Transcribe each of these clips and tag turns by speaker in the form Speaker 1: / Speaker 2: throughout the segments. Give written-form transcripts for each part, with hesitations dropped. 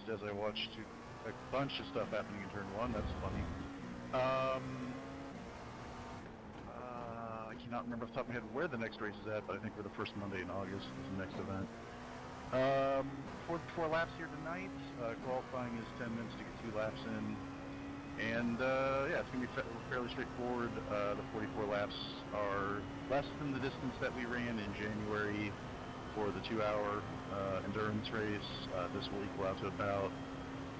Speaker 1: confused as I watched a bunch of stuff happening in turn 1. That's funny. I cannot remember off the top of my head where the next race is at, but I think we're the first Monday in August is the next event. 4 laps here tonight. Qualifying is 10 minutes to get 2 laps in. And yeah, it's going to be fairly straightforward. The 44 laps are less than the distance that we ran in January for the 2-hour endurance race. This will equal out to about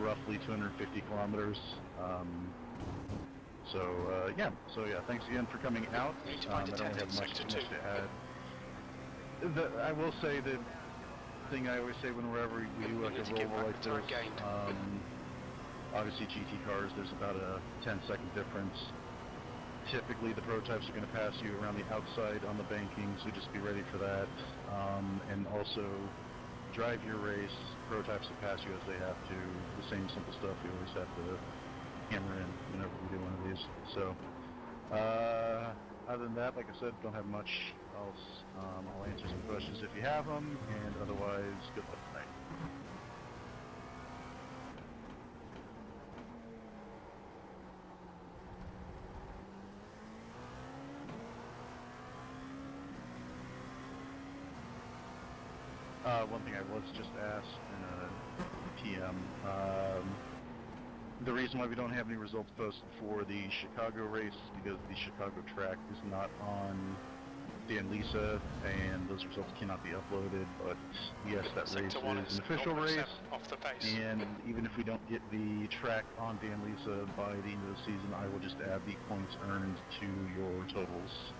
Speaker 1: roughly 250 kilometers. Yeah, thanks again for coming out. I don't have much to add. I will say the thing I always say whenever we do like a roll like this, obviously GT cars, there's about a 10-second difference. Typically the prototypes are going to pass you around the outside on the banking, so just be ready for that. And also drive your race, prototypes will pass you as they have to. The same simple stuff you always have to hammer in whenever we do one of these. So other than that, like I said, don't have much else. I'll answer some questions if you have them, and otherwise, good luck tonight. One thing I was just asked in a PM, the reason why we don't have any results posted for the Chicago race is because the Chicago track is not on Dan Lisa, and those results cannot be uploaded, but yes, that race is an official race,
Speaker 2: off the pace.
Speaker 1: And even if we don't get the track on Dan Lisa by the end of the season, I will just add the points earned to your totals,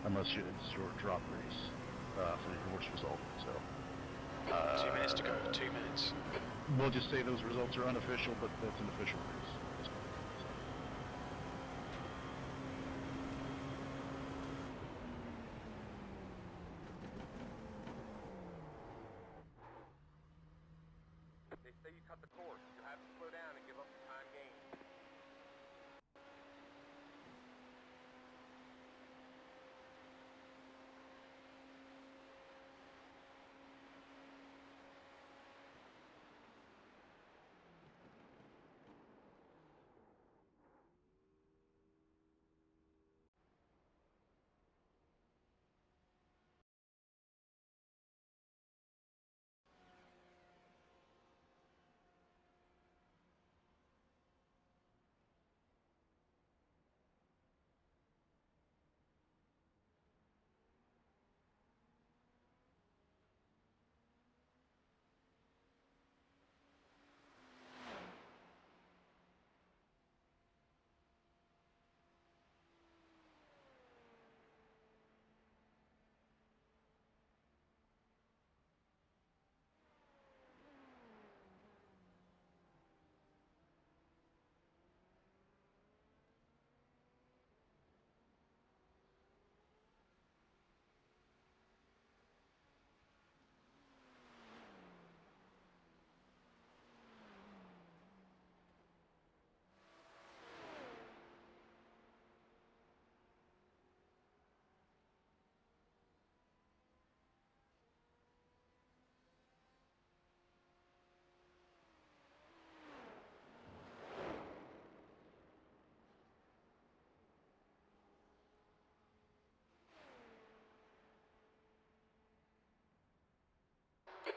Speaker 1: unless it's your drop race. For your worst result, so
Speaker 2: 2 minutes to go. 2 minutes.
Speaker 1: We'll just say those results are unofficial, but that's an official race.
Speaker 3: They say you cut the course. You have to slow down and give up the time gained.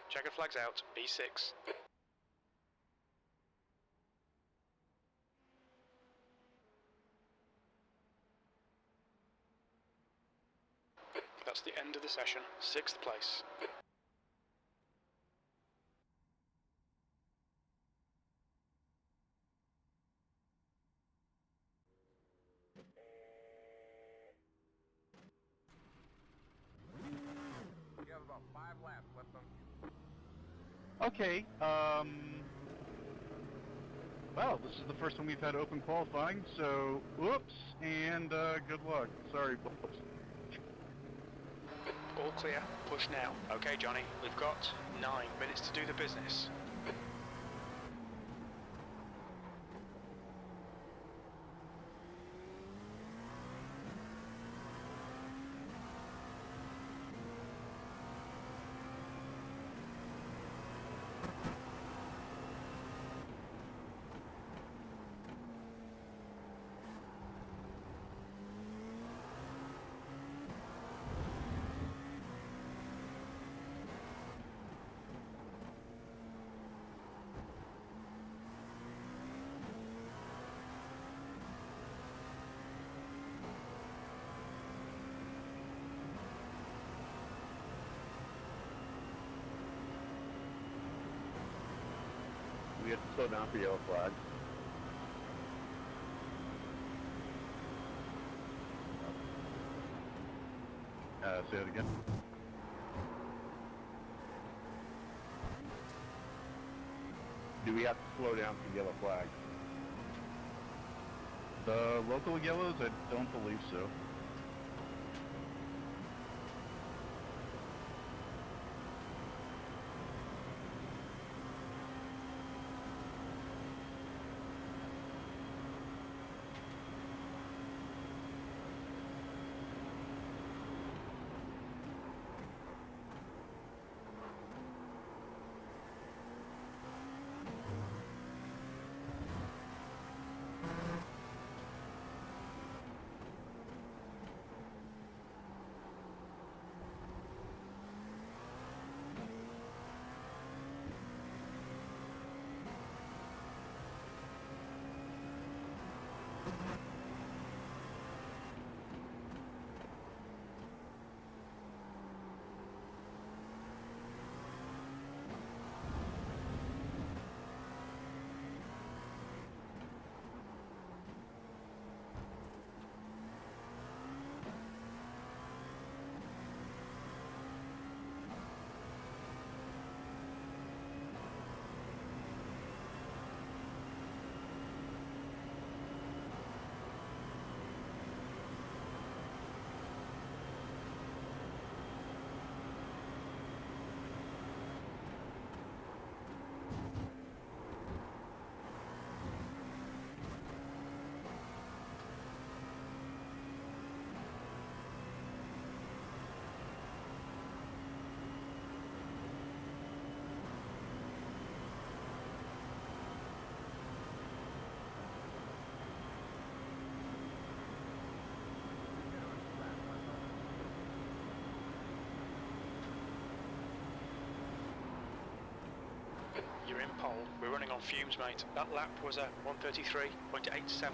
Speaker 2: Checkered flags out, B6. That's the end of the session, 6th place.
Speaker 3: You have about 5 laps left on you.
Speaker 1: Okay, well, this is the first time we've had open qualifying, so, whoops, and, good luck. Sorry, folks.
Speaker 2: All clear, push now. Okay, Johnny, we've got 9 minutes to do the business.
Speaker 3: We have to slow down for yellow flag.
Speaker 1: Say it again.
Speaker 3: Do we have to slow down for yellow flag?
Speaker 1: The local yellows, I don't believe so.
Speaker 2: You're in pole. We're running on fumes, mate. That lap was a 133.87.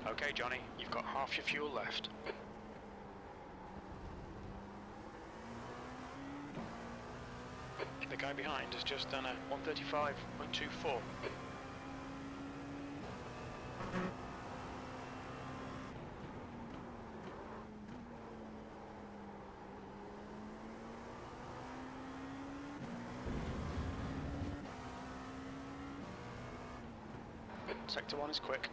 Speaker 2: Okay, Johnny, you've got half your fuel left. The guy behind has just done a 135.24. Sector 1 is quick.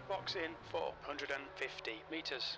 Speaker 2: Box in for 150 meters.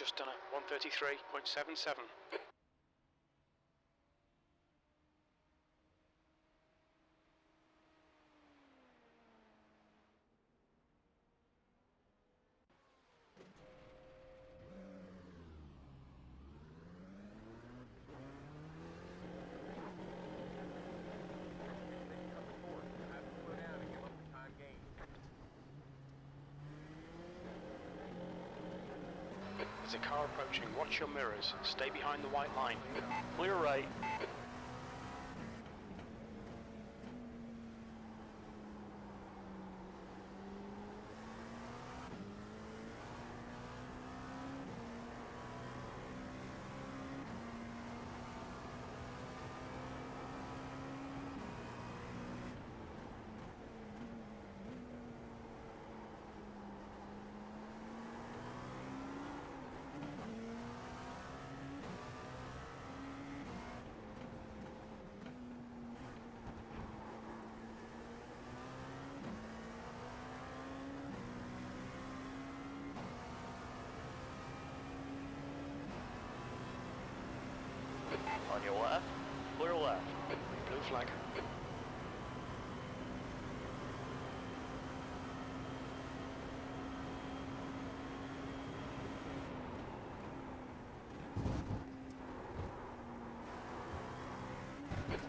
Speaker 2: just done a 133.77.
Speaker 3: Of the court. You have to slow down and give up the time gained.
Speaker 2: There's a car approaching. Watch your mirrors. Stay behind the white line. Clear right.
Speaker 4: On your left, clear left.
Speaker 2: Blue flag.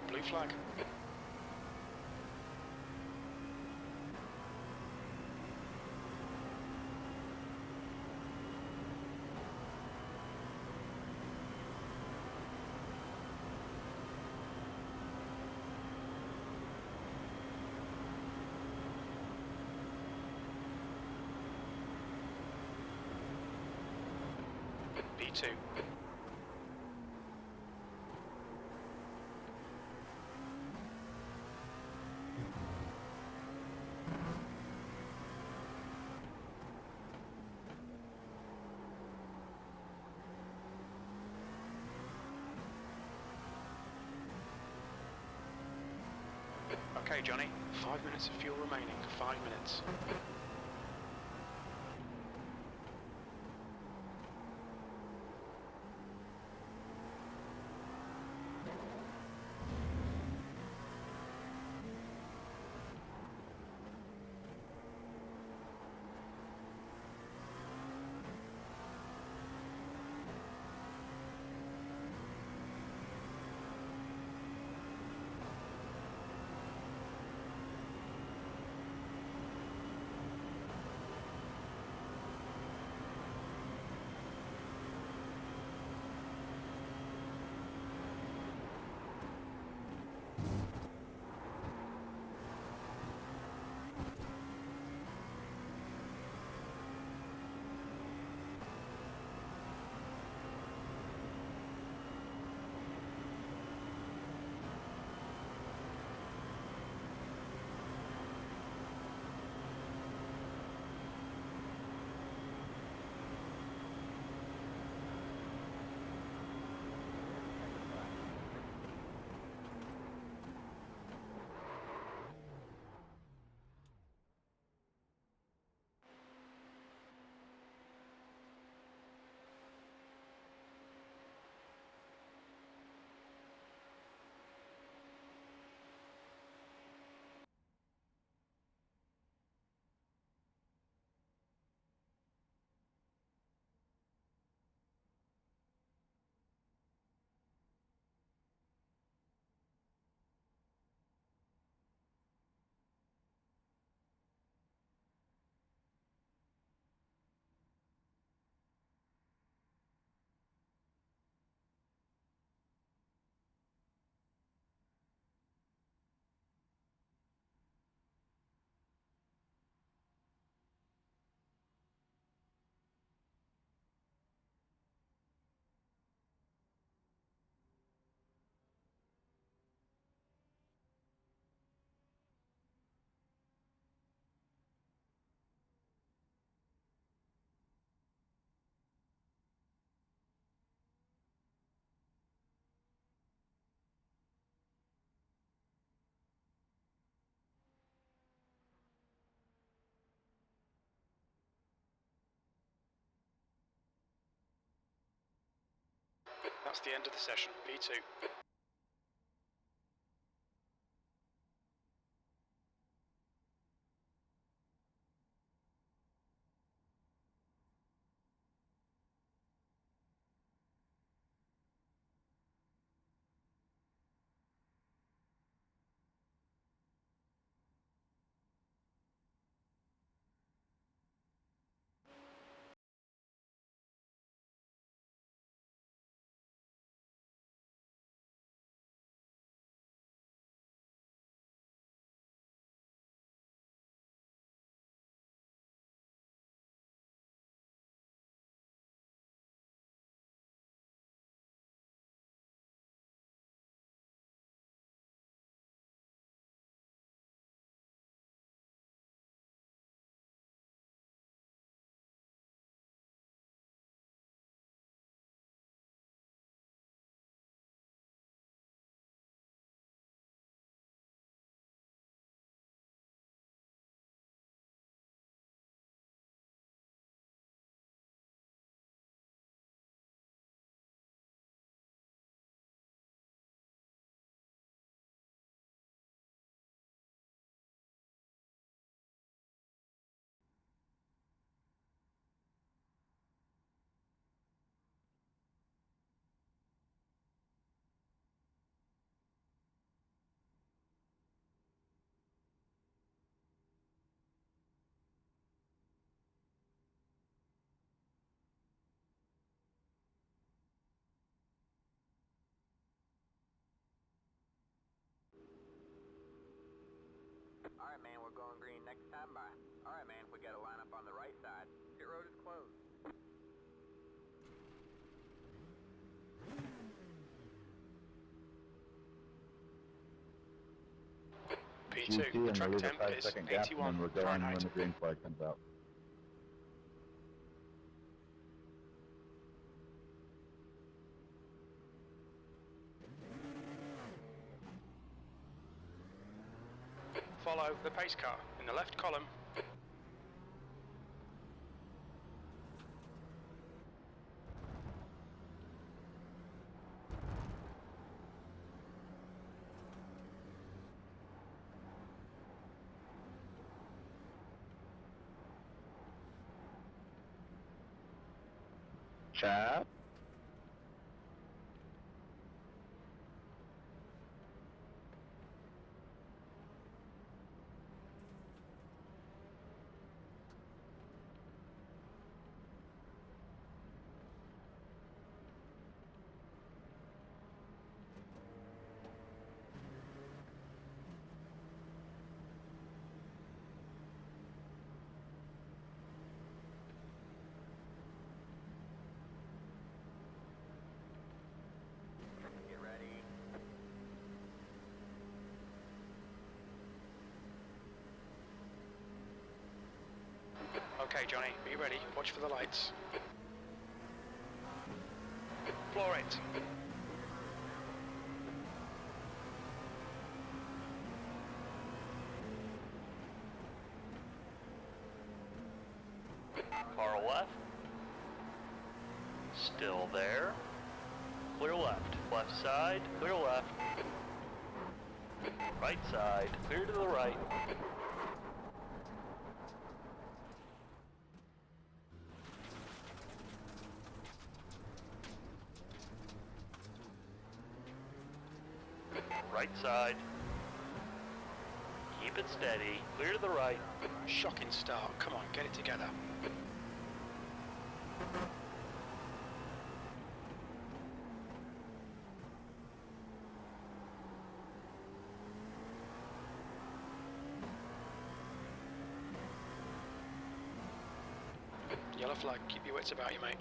Speaker 2: Blue flag. P2. Okay, Johnny. 5 minutes of fuel remaining. 5 minutes. That's the end of the session. P2.
Speaker 3: Alright, man, we're going green next time by. Alright, man, we gotta line up on the right side. Pit road is closed.
Speaker 2: P2,
Speaker 1: GT,
Speaker 2: the
Speaker 1: and
Speaker 2: track
Speaker 1: we'll leave
Speaker 2: temp
Speaker 1: a
Speaker 2: is
Speaker 1: 5-second gap, and
Speaker 2: 81
Speaker 1: then we're going
Speaker 2: Fahrenheit.
Speaker 1: when the green flag comes out.
Speaker 2: Follow the pace car in the left column.
Speaker 1: Chad?
Speaker 3: Get ready.
Speaker 2: Okay, Johnny, are you ready? Watch for the lights. Floor it.
Speaker 4: Car left. Still there. Clear left. Left side, clear left. Right side, clear to the right. Right side. Keep it steady, clear to the right.
Speaker 2: Shocking start. Come on, get it together. Yellow flag, keep your wits about you, mate.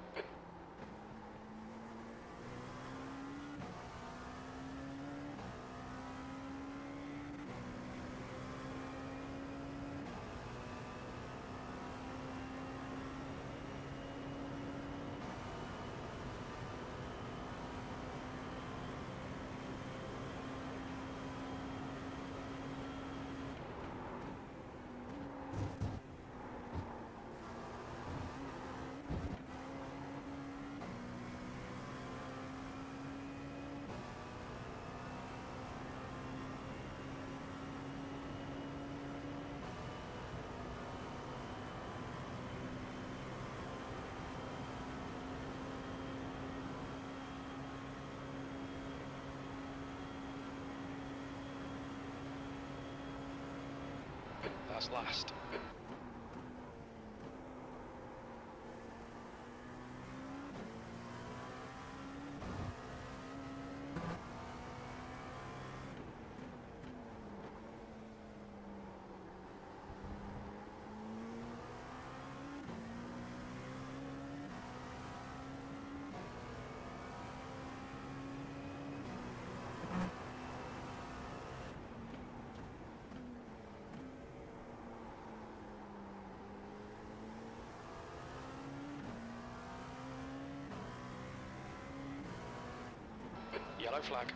Speaker 2: cars last. Yellow flag.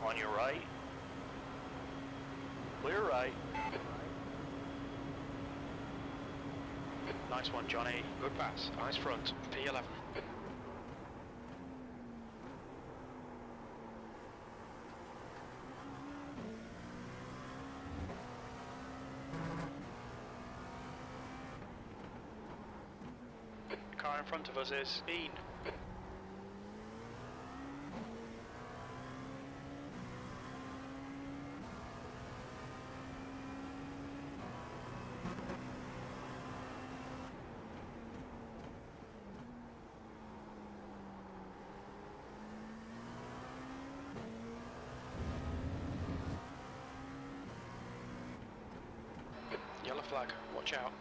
Speaker 4: On your right. Clear right.
Speaker 2: Nice one, Johnny. Good pass. Eyes front. P11. Car in front of us is Bean. Yellow flag. Watch out.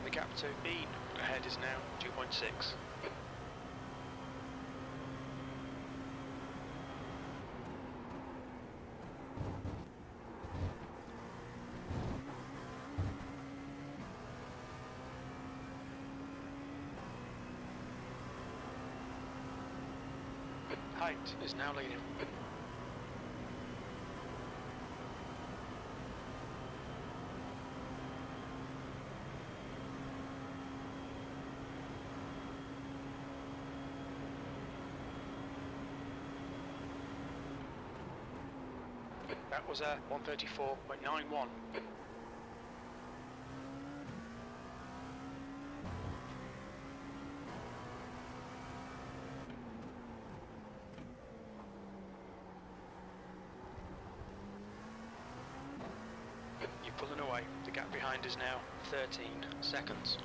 Speaker 2: The gap to Bean ahead is now 2.6. Height is now leading. That was a 134.91. You're pulling away. The gap behind is now 13 seconds.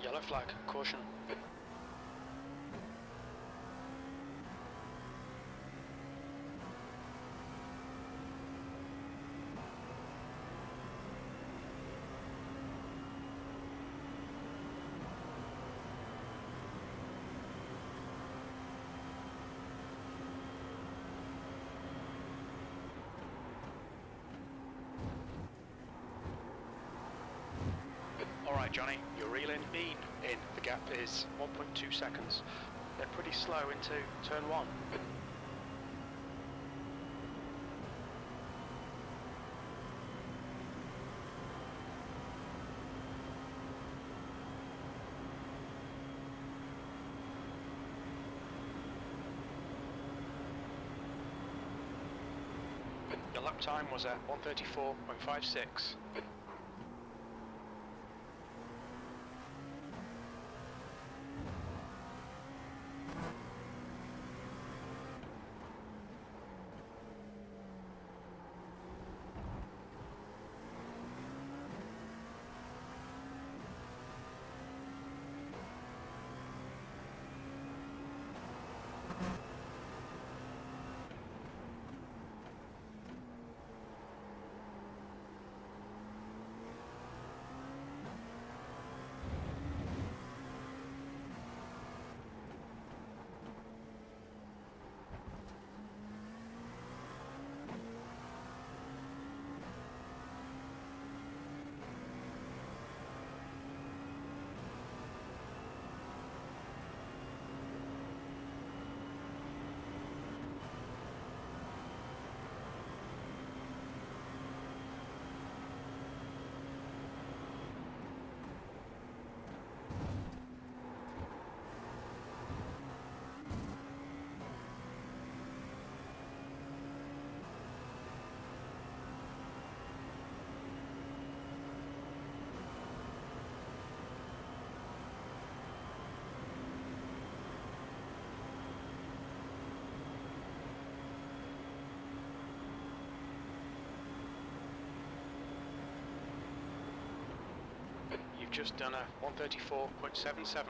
Speaker 2: Yellow flag, caution. Alright Johnny, you're reeling Bean in. The gap is 1.2 seconds. They're pretty slow into turn 1. Your lap time was at 134.56. you've just done a 134.77.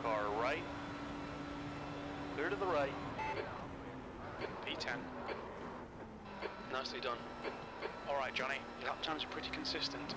Speaker 4: Car right. Clear to the right.
Speaker 2: P10. Nicely done. Alright, Johnny, your lap times are pretty consistent.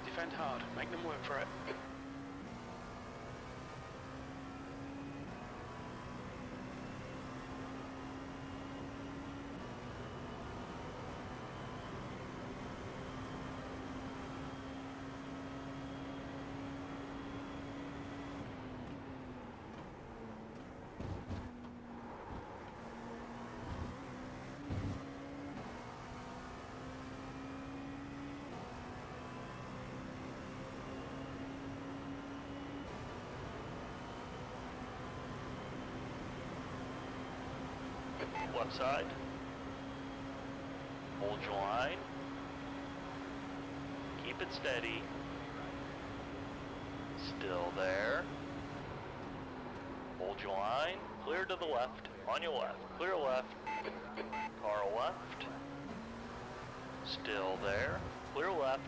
Speaker 2: Defend hard, make them work for it.
Speaker 4: Left side. Hold your line. Keep it steady. Still there. Hold your line. Clear to the left. On your left. Clear left. Car left. Still there. Clear left.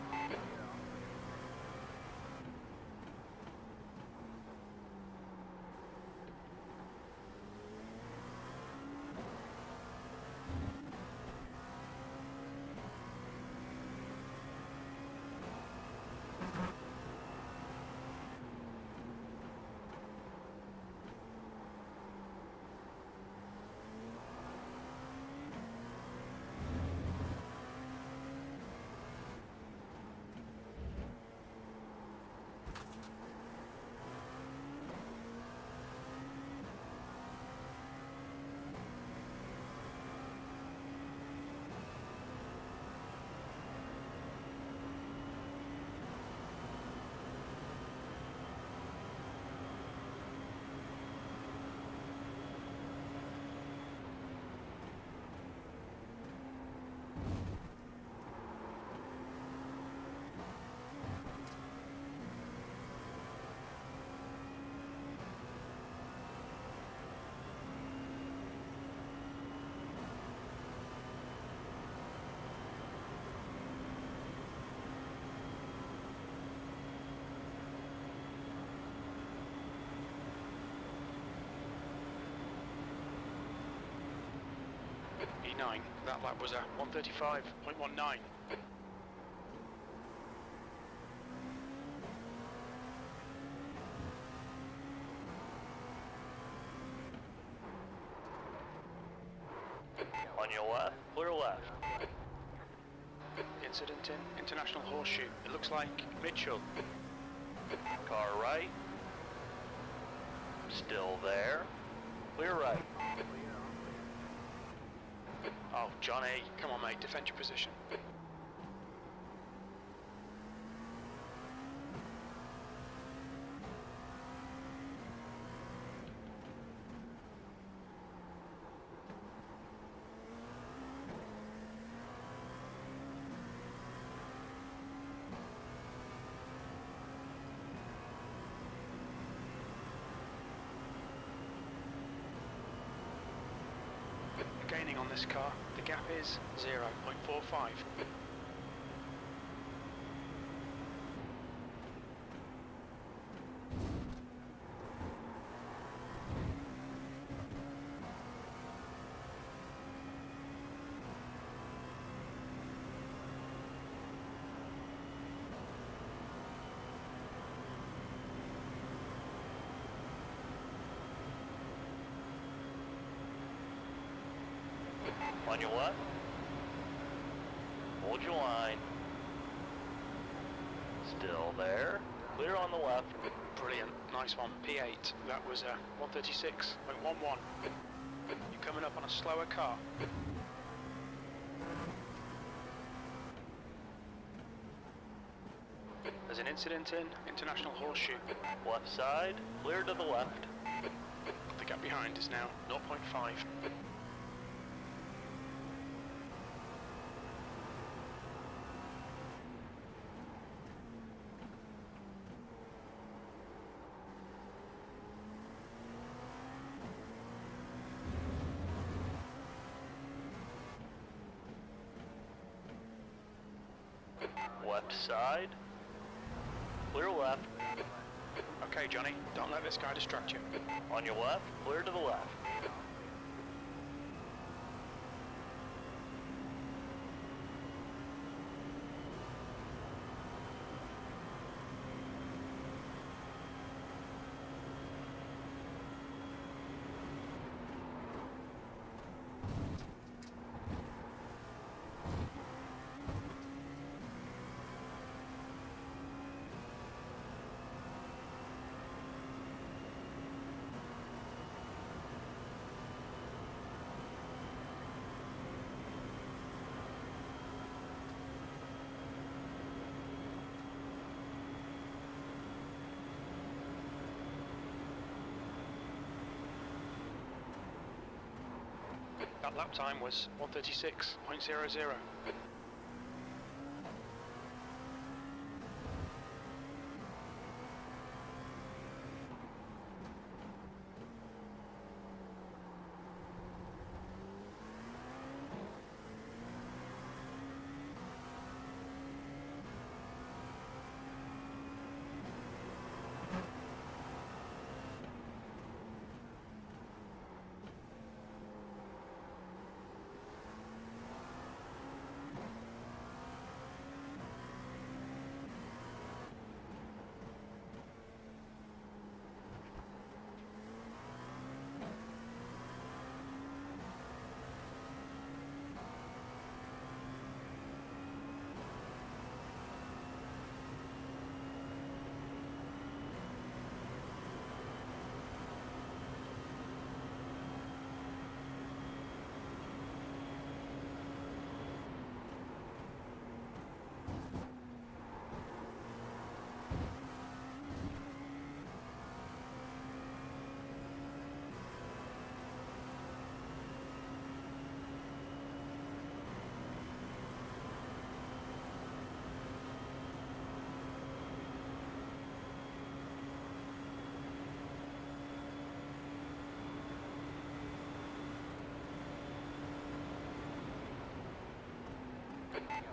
Speaker 4: E9, that lap was a 135.19. On On your left, clear left.
Speaker 2: Incident in International Horseshoe. It looks like Mitchell.
Speaker 4: Car right. Still there. Clear right.
Speaker 2: Oh, Johnny. Come on, mate. Defend your position. Gaining on this car. The gap is 0.45.
Speaker 4: On your left. Hold your line. Still there. Clear on the left.
Speaker 2: Brilliant. Nice one. P8. That was 136.11. You're coming up on a slower car. There's an incident in International Horseshoe.
Speaker 4: Left side. Clear to the left.
Speaker 2: The gap behind is now 0.5.
Speaker 4: Left side. Clear left.
Speaker 2: Okay, Johnny, don't let this guy distract you.
Speaker 4: On your left. Clear to the left.
Speaker 2: That lap time was 136.00.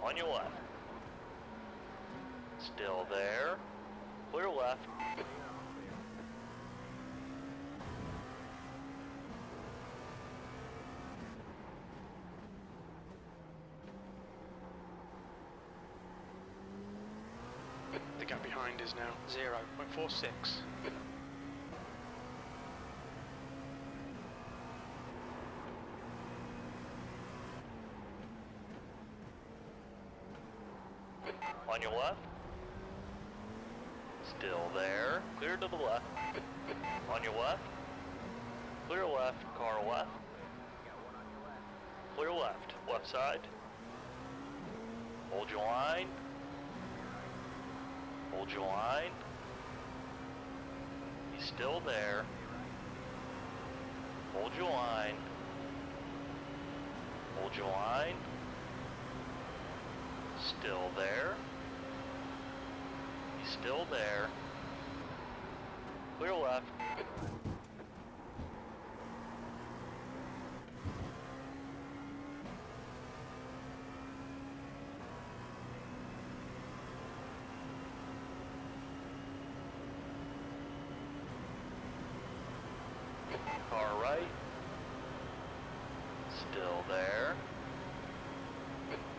Speaker 4: On your left. Still there. Clear left.
Speaker 2: The gap behind is now 0.46.
Speaker 4: On your left. Still there. Clear to the left. On your left. Clear left. Car left. Clear left. Left side. Hold your line. Hold your line. He's still there. Hold your line. Hold your line. Still there. He's still there. Clear left. Car right. Still there.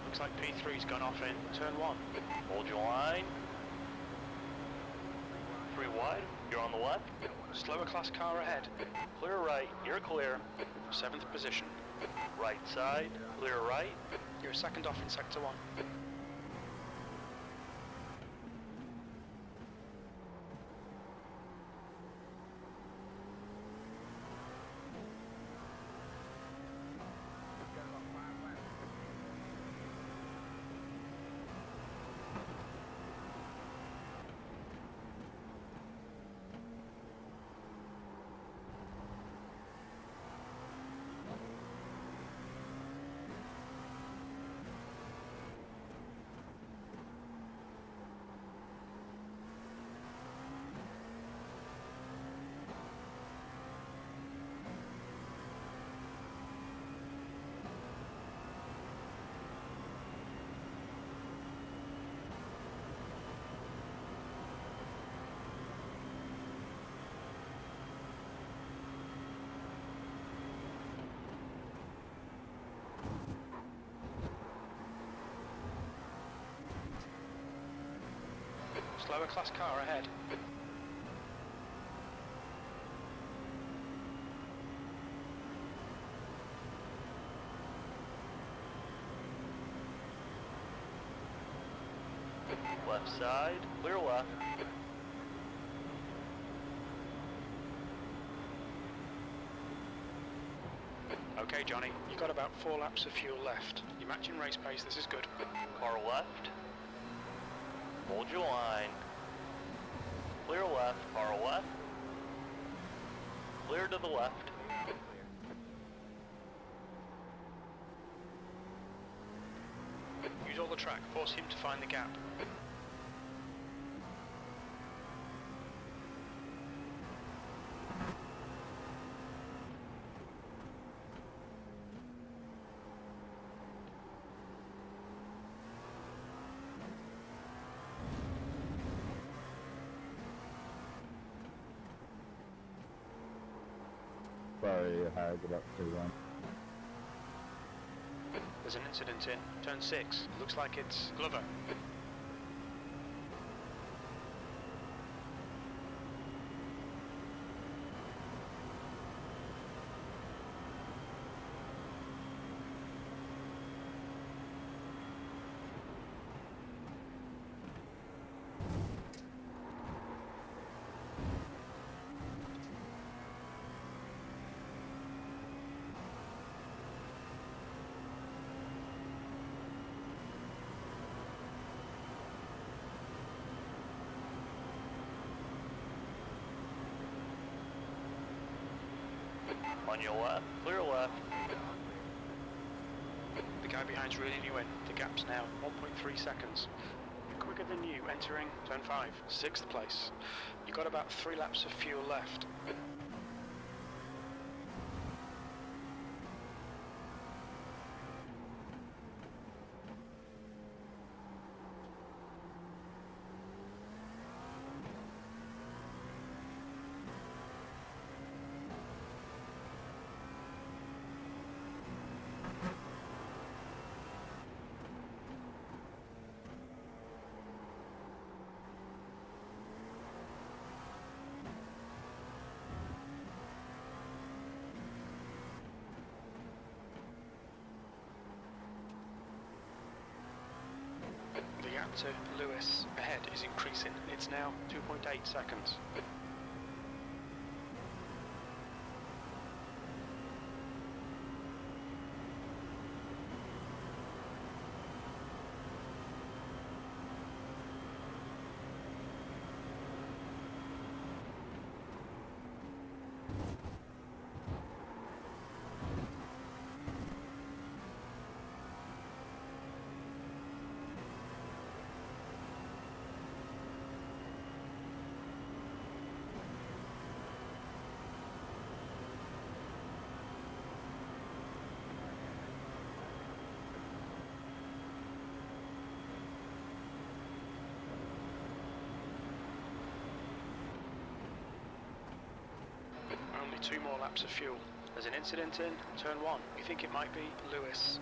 Speaker 2: Looks like P3's gone off in turn 1.
Speaker 4: Hold your line. 3 wide. You're on the left.
Speaker 2: Slower class car ahead.
Speaker 4: Clear right. You're clear.
Speaker 2: 7th position.
Speaker 4: Right side. Clear right.
Speaker 2: You're second off in sector 1. Slower class car ahead.
Speaker 4: Left side. Clear left.
Speaker 2: Okay, Johnny, you got about 4 laps of fuel left. You're matching race pace, this is good.
Speaker 4: Car left. Hold your line. Clear left. Car left. Clear to the left.
Speaker 2: Use all the track, force him to find the gap.
Speaker 1: Sorry, I get up to one.
Speaker 2: There's an incident in turn 6. Looks like it's Glover.
Speaker 4: On your left. Clear left.
Speaker 2: The guy behind's reeling you in. The gap's now 1.3 seconds. Quicker than you entering turn 5. 6th place. You've got about 3 laps of fuel left. to Lewis ahead is increasing. It's now 2.8 seconds. Only 2 more laps of fuel. There's an incident in turn 1. We think it might be Lewis.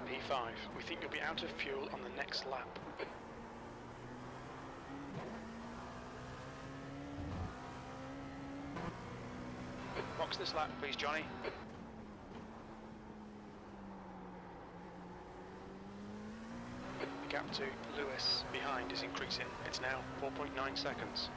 Speaker 2: P5, we think you'll be out of fuel on the next lap. Box this lap, please, Johnny. The gap to Lewis behind is increasing. It's now 4.9 seconds.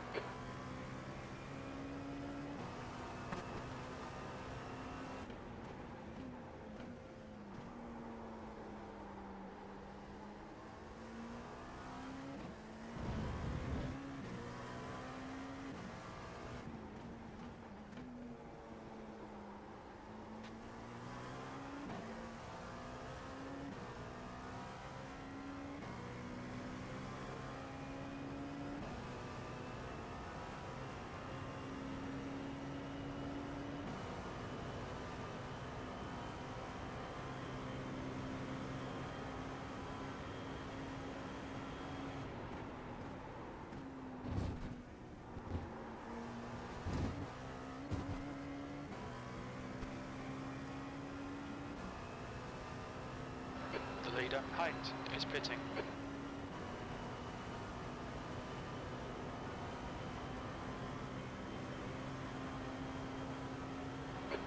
Speaker 2: The leader, Height, is pitting.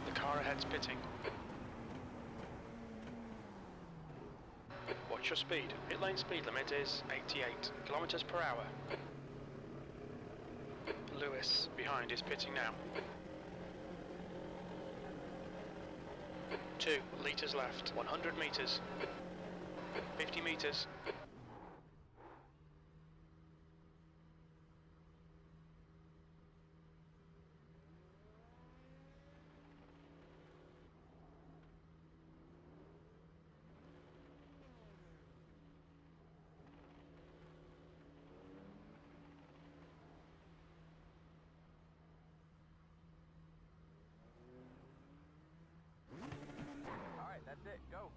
Speaker 2: The car ahead's pitting. Watch your speed. Pit lane speed limit is 88 kilometers per hour. Lewis behind is pitting now. 2 litres left, 100 metres. 50 metres.
Speaker 3: All right, that's it. Go.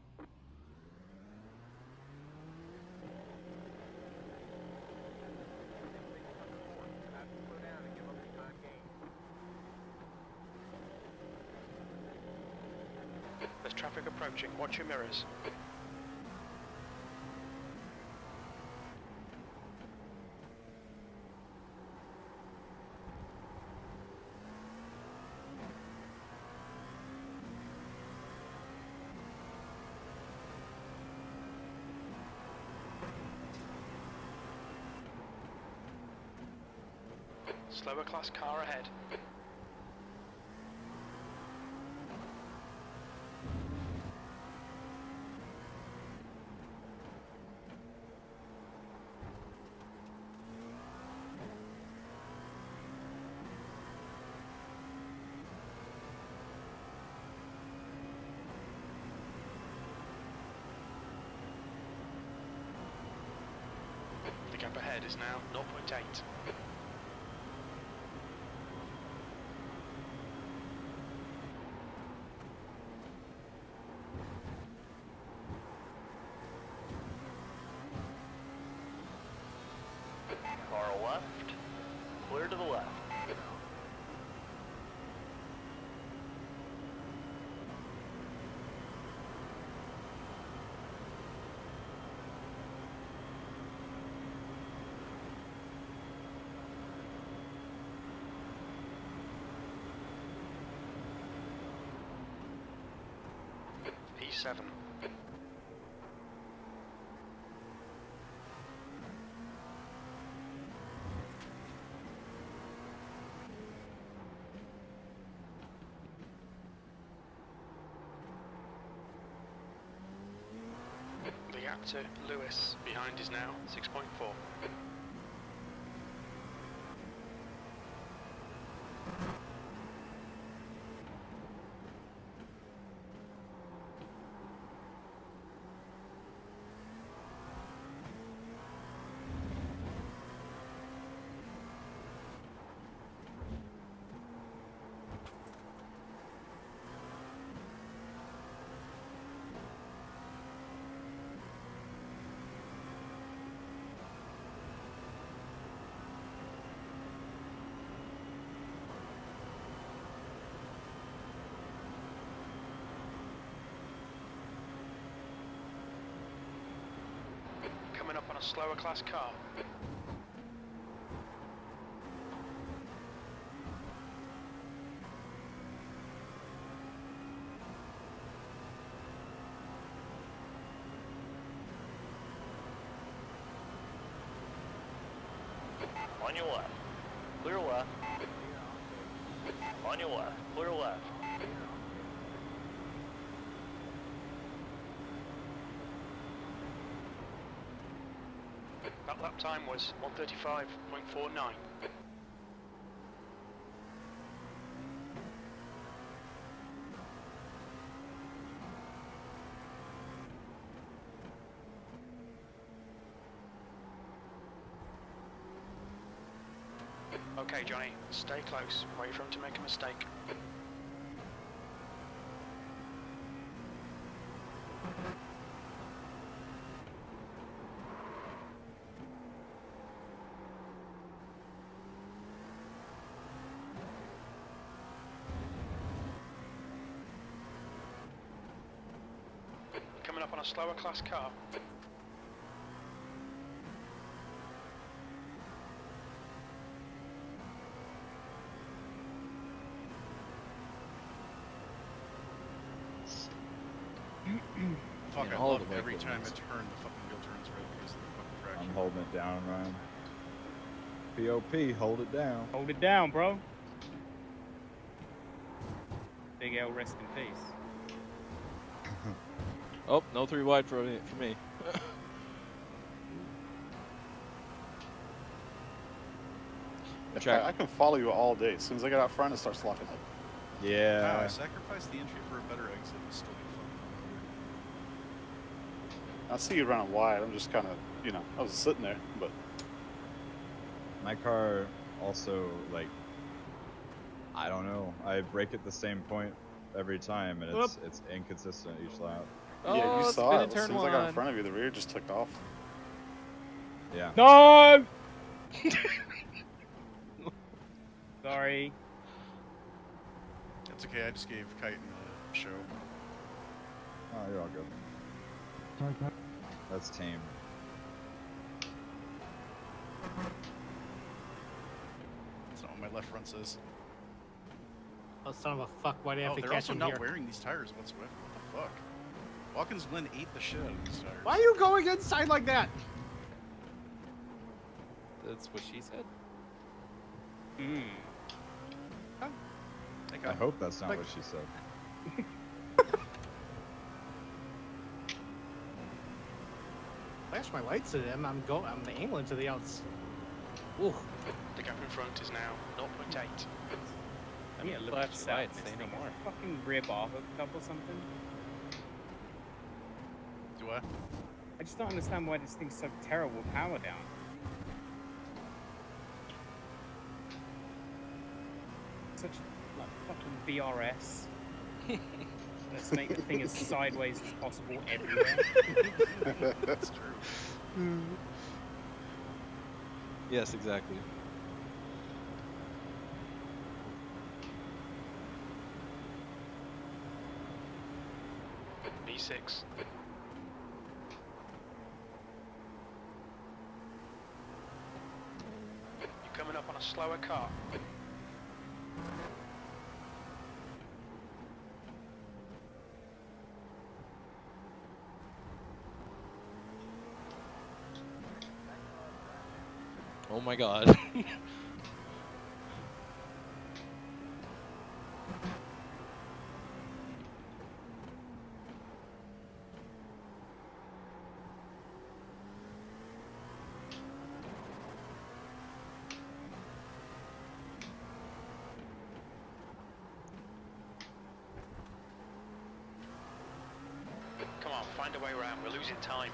Speaker 2: There's traffic approaching. Watch your mirrors. Slower class car ahead. The gap ahead is now 0.8.
Speaker 4: Car left. Clear to the left.
Speaker 2: P7. The gap to Lewis behind is now 6.4. Coming up on a slower class car.
Speaker 4: On your left. Clear left. On your left. Clear left.
Speaker 2: That lap time was 1:35.49. Okay, Johnny, stay close. Wait for him to make a mistake. Coming up on a slower class car.
Speaker 1: Fuck, I
Speaker 5: hold
Speaker 1: love
Speaker 5: it,
Speaker 1: every
Speaker 5: wait,
Speaker 1: time I
Speaker 5: please.
Speaker 1: turn, the fucking wheel turns red because of the fucking traction.
Speaker 5: I'm holding it down, Ryan. POP, hold it down.
Speaker 6: Hold it down, bro. Big L, rest in peace.
Speaker 7: Oh, no 3 wide for me.
Speaker 8: I can follow you all day. As soon as I get out front, it starts locking up.
Speaker 5: Yeah.
Speaker 1: Wow, I sacrificed the entry for a better exit. It's still be fucking
Speaker 8: I see you running wide. I'm just kind of, you know, I was sitting there, but
Speaker 5: My car also, like, I don't know. I brake at the same point every time, and it's inconsistent each lap.
Speaker 7: Oh,
Speaker 8: yeah, you
Speaker 7: it's
Speaker 8: saw
Speaker 7: been
Speaker 8: it.
Speaker 7: in
Speaker 8: As
Speaker 7: turn
Speaker 8: soon as I got in
Speaker 7: one.
Speaker 8: front of you, the rear just took off.
Speaker 5: Yeah.
Speaker 6: No! Sorry.
Speaker 1: That's okay, I just gave Kite a show.
Speaker 5: Oh, you're all good. That's tame.
Speaker 1: That's not what my left front says.
Speaker 9: Oh, son of a fuck, why do you have to
Speaker 1: they're
Speaker 9: catch
Speaker 1: also
Speaker 9: him
Speaker 1: not
Speaker 9: here?
Speaker 1: wearing these tires whatsoever. What the fuck? Watkins Glen ate the shit out of these tires.
Speaker 9: Why are you going inside like that?
Speaker 7: That's what she said.
Speaker 6: Hmm.
Speaker 5: I hope that's not
Speaker 9: Like-
Speaker 5: what she said.
Speaker 9: Flash my lights at him. I'm aiming to the outs. Ooh.
Speaker 2: The gap in front is now 0.8.
Speaker 6: I need to look at your lights, say no more. Fucking rear bar hooked up or something?
Speaker 1: Do I?
Speaker 6: I just don't understand why this thing's so terrible power down. Such like fucking VRS. Let's make the thing as sideways as possible everywhere.
Speaker 1: That's true.
Speaker 7: Yes, exactly.
Speaker 2: V6. You're coming up on a slower car.
Speaker 7: Oh my god.
Speaker 2: Come on, find a way around. We're losing time.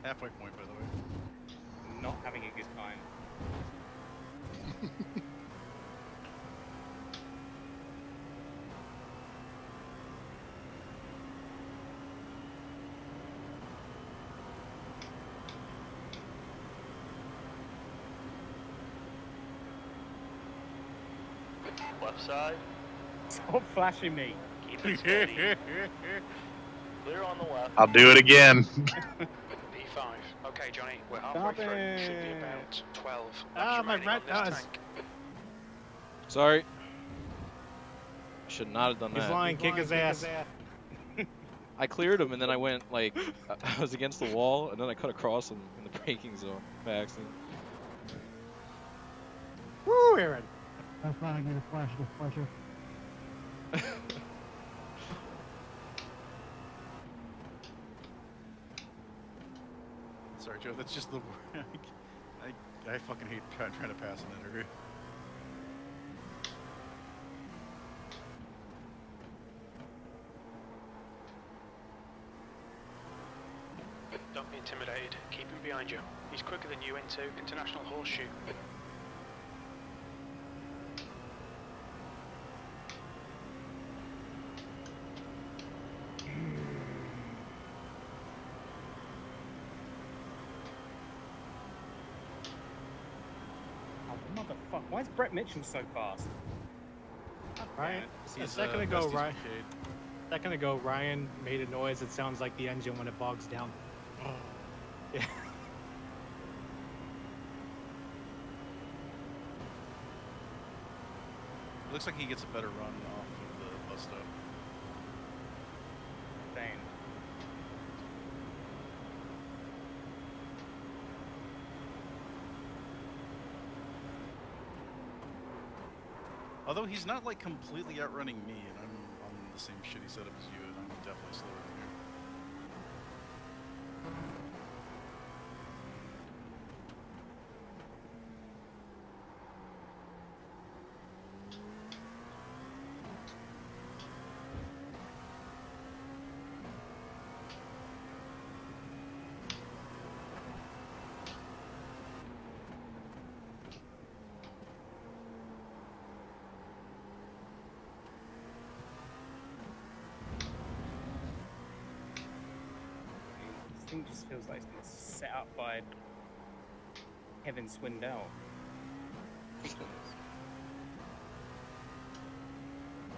Speaker 1: Halfway point, by the way.
Speaker 6: Not having a good time.
Speaker 4: Left side.
Speaker 6: Stop flashing me.
Speaker 4: Keep it steady. Clear on the left.
Speaker 1: I'll do it again.
Speaker 2: V5. Okay, Johnny, we're halfway
Speaker 6: Stop
Speaker 2: through. Should be
Speaker 6: it.
Speaker 2: about 12.
Speaker 9: Ah,
Speaker 2: laps
Speaker 9: my
Speaker 2: remaining on
Speaker 9: rat
Speaker 2: this
Speaker 9: does.
Speaker 2: tank.
Speaker 7: Sorry. Should not have done
Speaker 9: He's
Speaker 7: that.
Speaker 9: lying. Kick his ass.
Speaker 7: I cleared him and then I went like I was against the wall and then I cut across him in the braking zone by accident.
Speaker 9: Woo, Aaron.
Speaker 10: That's not going to flash the flasher.
Speaker 1: Sorry, Joe. That's just the. I fucking hate trying to pass in that area.
Speaker 2: Don't be intimidated. Keep him behind you. He's quicker than you into International Horseshoe.
Speaker 6: Oh, motherfucker. Why is Brett Mitchell so fast?
Speaker 9: Ryan, a
Speaker 1: He's,
Speaker 9: second ago,
Speaker 1: Dusty's
Speaker 9: Ryan.
Speaker 1: brigade.
Speaker 9: Second ago, Ryan made a noise that sounds like the engine when it bogs down. Yeah.
Speaker 1: Looks like he gets a better run off of the bus stop.
Speaker 6: Dang.
Speaker 1: Although he's not like completely outrunning me, and I'm on the same shitty setup as you, and I'm definitely slower than you.
Speaker 6: This thing just feels like it's been set up by Kevin Swindell.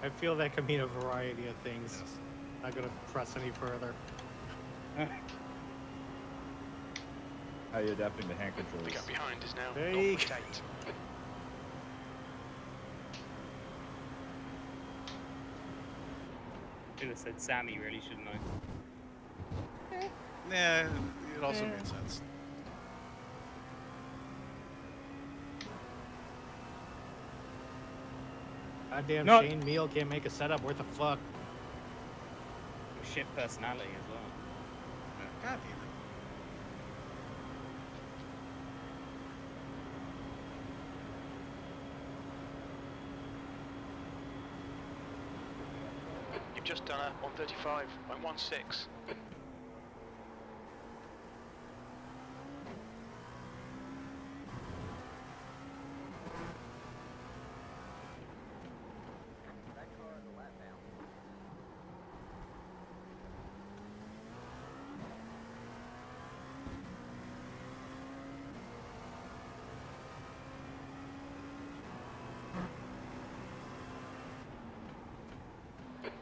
Speaker 9: I feel that could mean a variety of things.
Speaker 1: Yes.
Speaker 9: Not gonna press any further.
Speaker 5: How are you adapting to hand
Speaker 2: The
Speaker 5: controls?
Speaker 2: gap behind is now
Speaker 9: Hey.
Speaker 2: 0.8.
Speaker 6: Should have said Sammy, really, shouldn't I?
Speaker 8: Yeah, it also made sense.
Speaker 9: Goddamn
Speaker 6: No.
Speaker 9: Shane Meal can't make a setup worth a fuck.
Speaker 6: Shit personality as well.
Speaker 8: God damn it.
Speaker 2: You've just done a 135.16.
Speaker 3: That car is a lap down.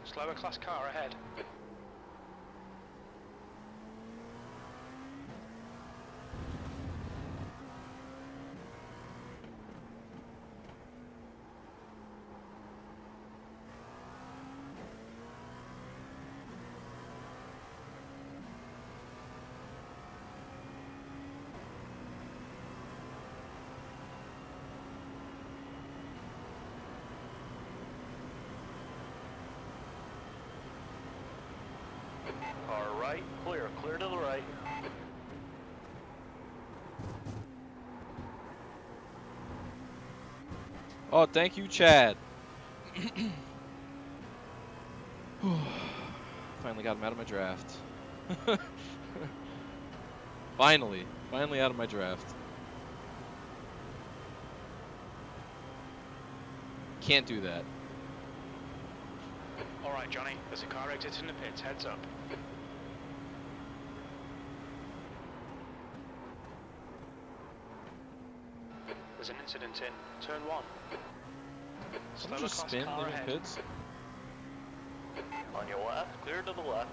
Speaker 2: Slower class car ahead.
Speaker 4: Car right, clear to the right.
Speaker 7: Oh, thank you, Chad. Finally got him out of my draft. Finally out of my draft. Can't do that.
Speaker 2: Alright, Johnny, there's a car exiting the pits, heads up. There's an incident in turn 1.
Speaker 7: Someone
Speaker 2: Slower
Speaker 7: just
Speaker 2: class
Speaker 7: spin
Speaker 2: car
Speaker 7: leaving
Speaker 2: ahead.
Speaker 7: pits.
Speaker 4: On your left, clear to the left.
Speaker 3: All clear.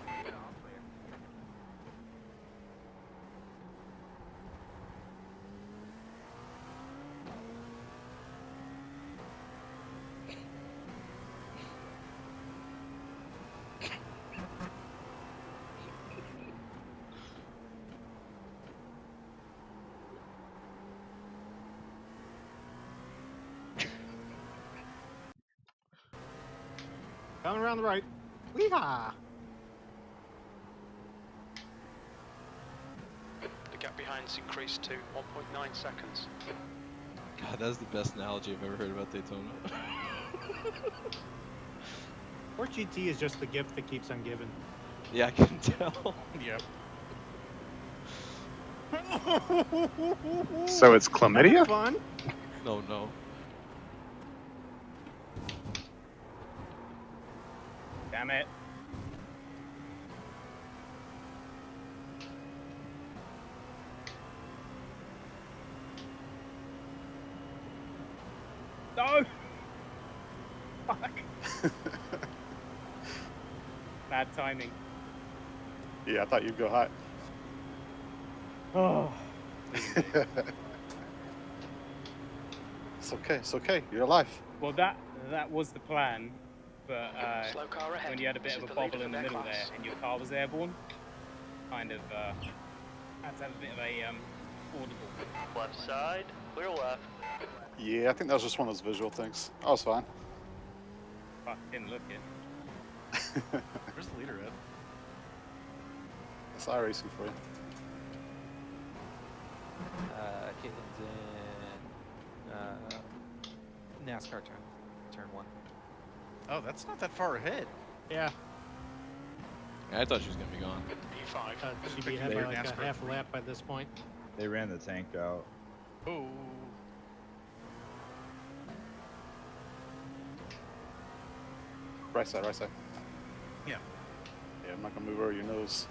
Speaker 9: Coming around the right. Weehaw!
Speaker 2: The gap behind's increased to 1.9 seconds.
Speaker 7: God, that's the best analogy I've ever heard about Daytona.
Speaker 9: CORT GT is just the gift that keeps on giving.
Speaker 7: Yeah, I can tell.
Speaker 8: Yep. So it's chlamydia?
Speaker 9: Fun.
Speaker 7: No.
Speaker 6: Damn it. No! Fuck. Bad timing.
Speaker 8: Yeah, I thought you'd go high.
Speaker 6: Oh.
Speaker 8: It's okay, it's okay. You're alive.
Speaker 6: Well, that was the plan, but
Speaker 2: Slow car ahead.
Speaker 6: when you had a bit
Speaker 2: This
Speaker 6: of
Speaker 2: is
Speaker 6: a
Speaker 2: the leader
Speaker 6: bobble in
Speaker 2: for
Speaker 6: the
Speaker 2: their
Speaker 6: middle
Speaker 2: class.
Speaker 6: there, and your car was airborne, kind of had to have a bit of a audible.
Speaker 4: Left side, clear left.
Speaker 8: Yeah, I think that was just one of those visual things. I was fine.
Speaker 6: Fuck, didn't look it.
Speaker 8: Where's the leader at? That's iRacing for you.
Speaker 11: Caitlin's in NASCAR turn 1.
Speaker 8: Oh, that's not that far ahead.
Speaker 9: Yeah,
Speaker 7: I thought she was gonna be gone.
Speaker 2: P5.
Speaker 9: she'd be ahead by like a half a lap by this point.
Speaker 5: They ran the tank out.
Speaker 8: Oh. Right side, right side.
Speaker 1: Yeah.
Speaker 8: Yeah, I'm not gonna move over your nose.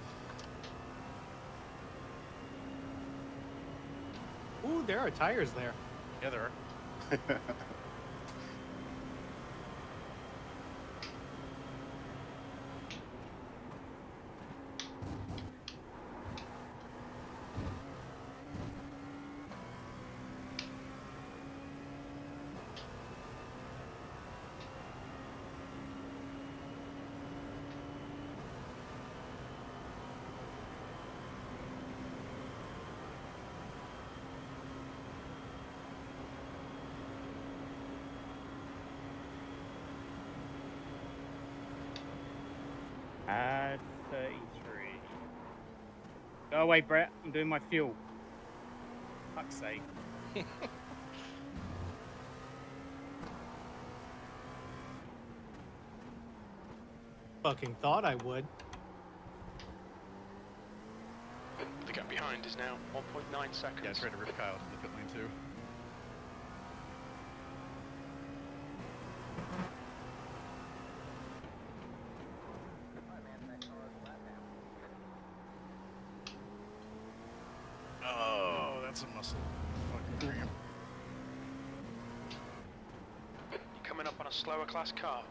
Speaker 9: Ooh, there are tires there.
Speaker 8: Yeah, there are.
Speaker 6: Add 33. Go away, Brett. I'm doing my fuel. Fuck's sake.
Speaker 9: Fucking thought I would.
Speaker 2: The gap behind is now 1.9 seconds.
Speaker 1: Yeah, I tried to rip Kyle from the pit lane too. Oh, that's a muscle fucking cramp.
Speaker 2: You're coming up on a slower class car.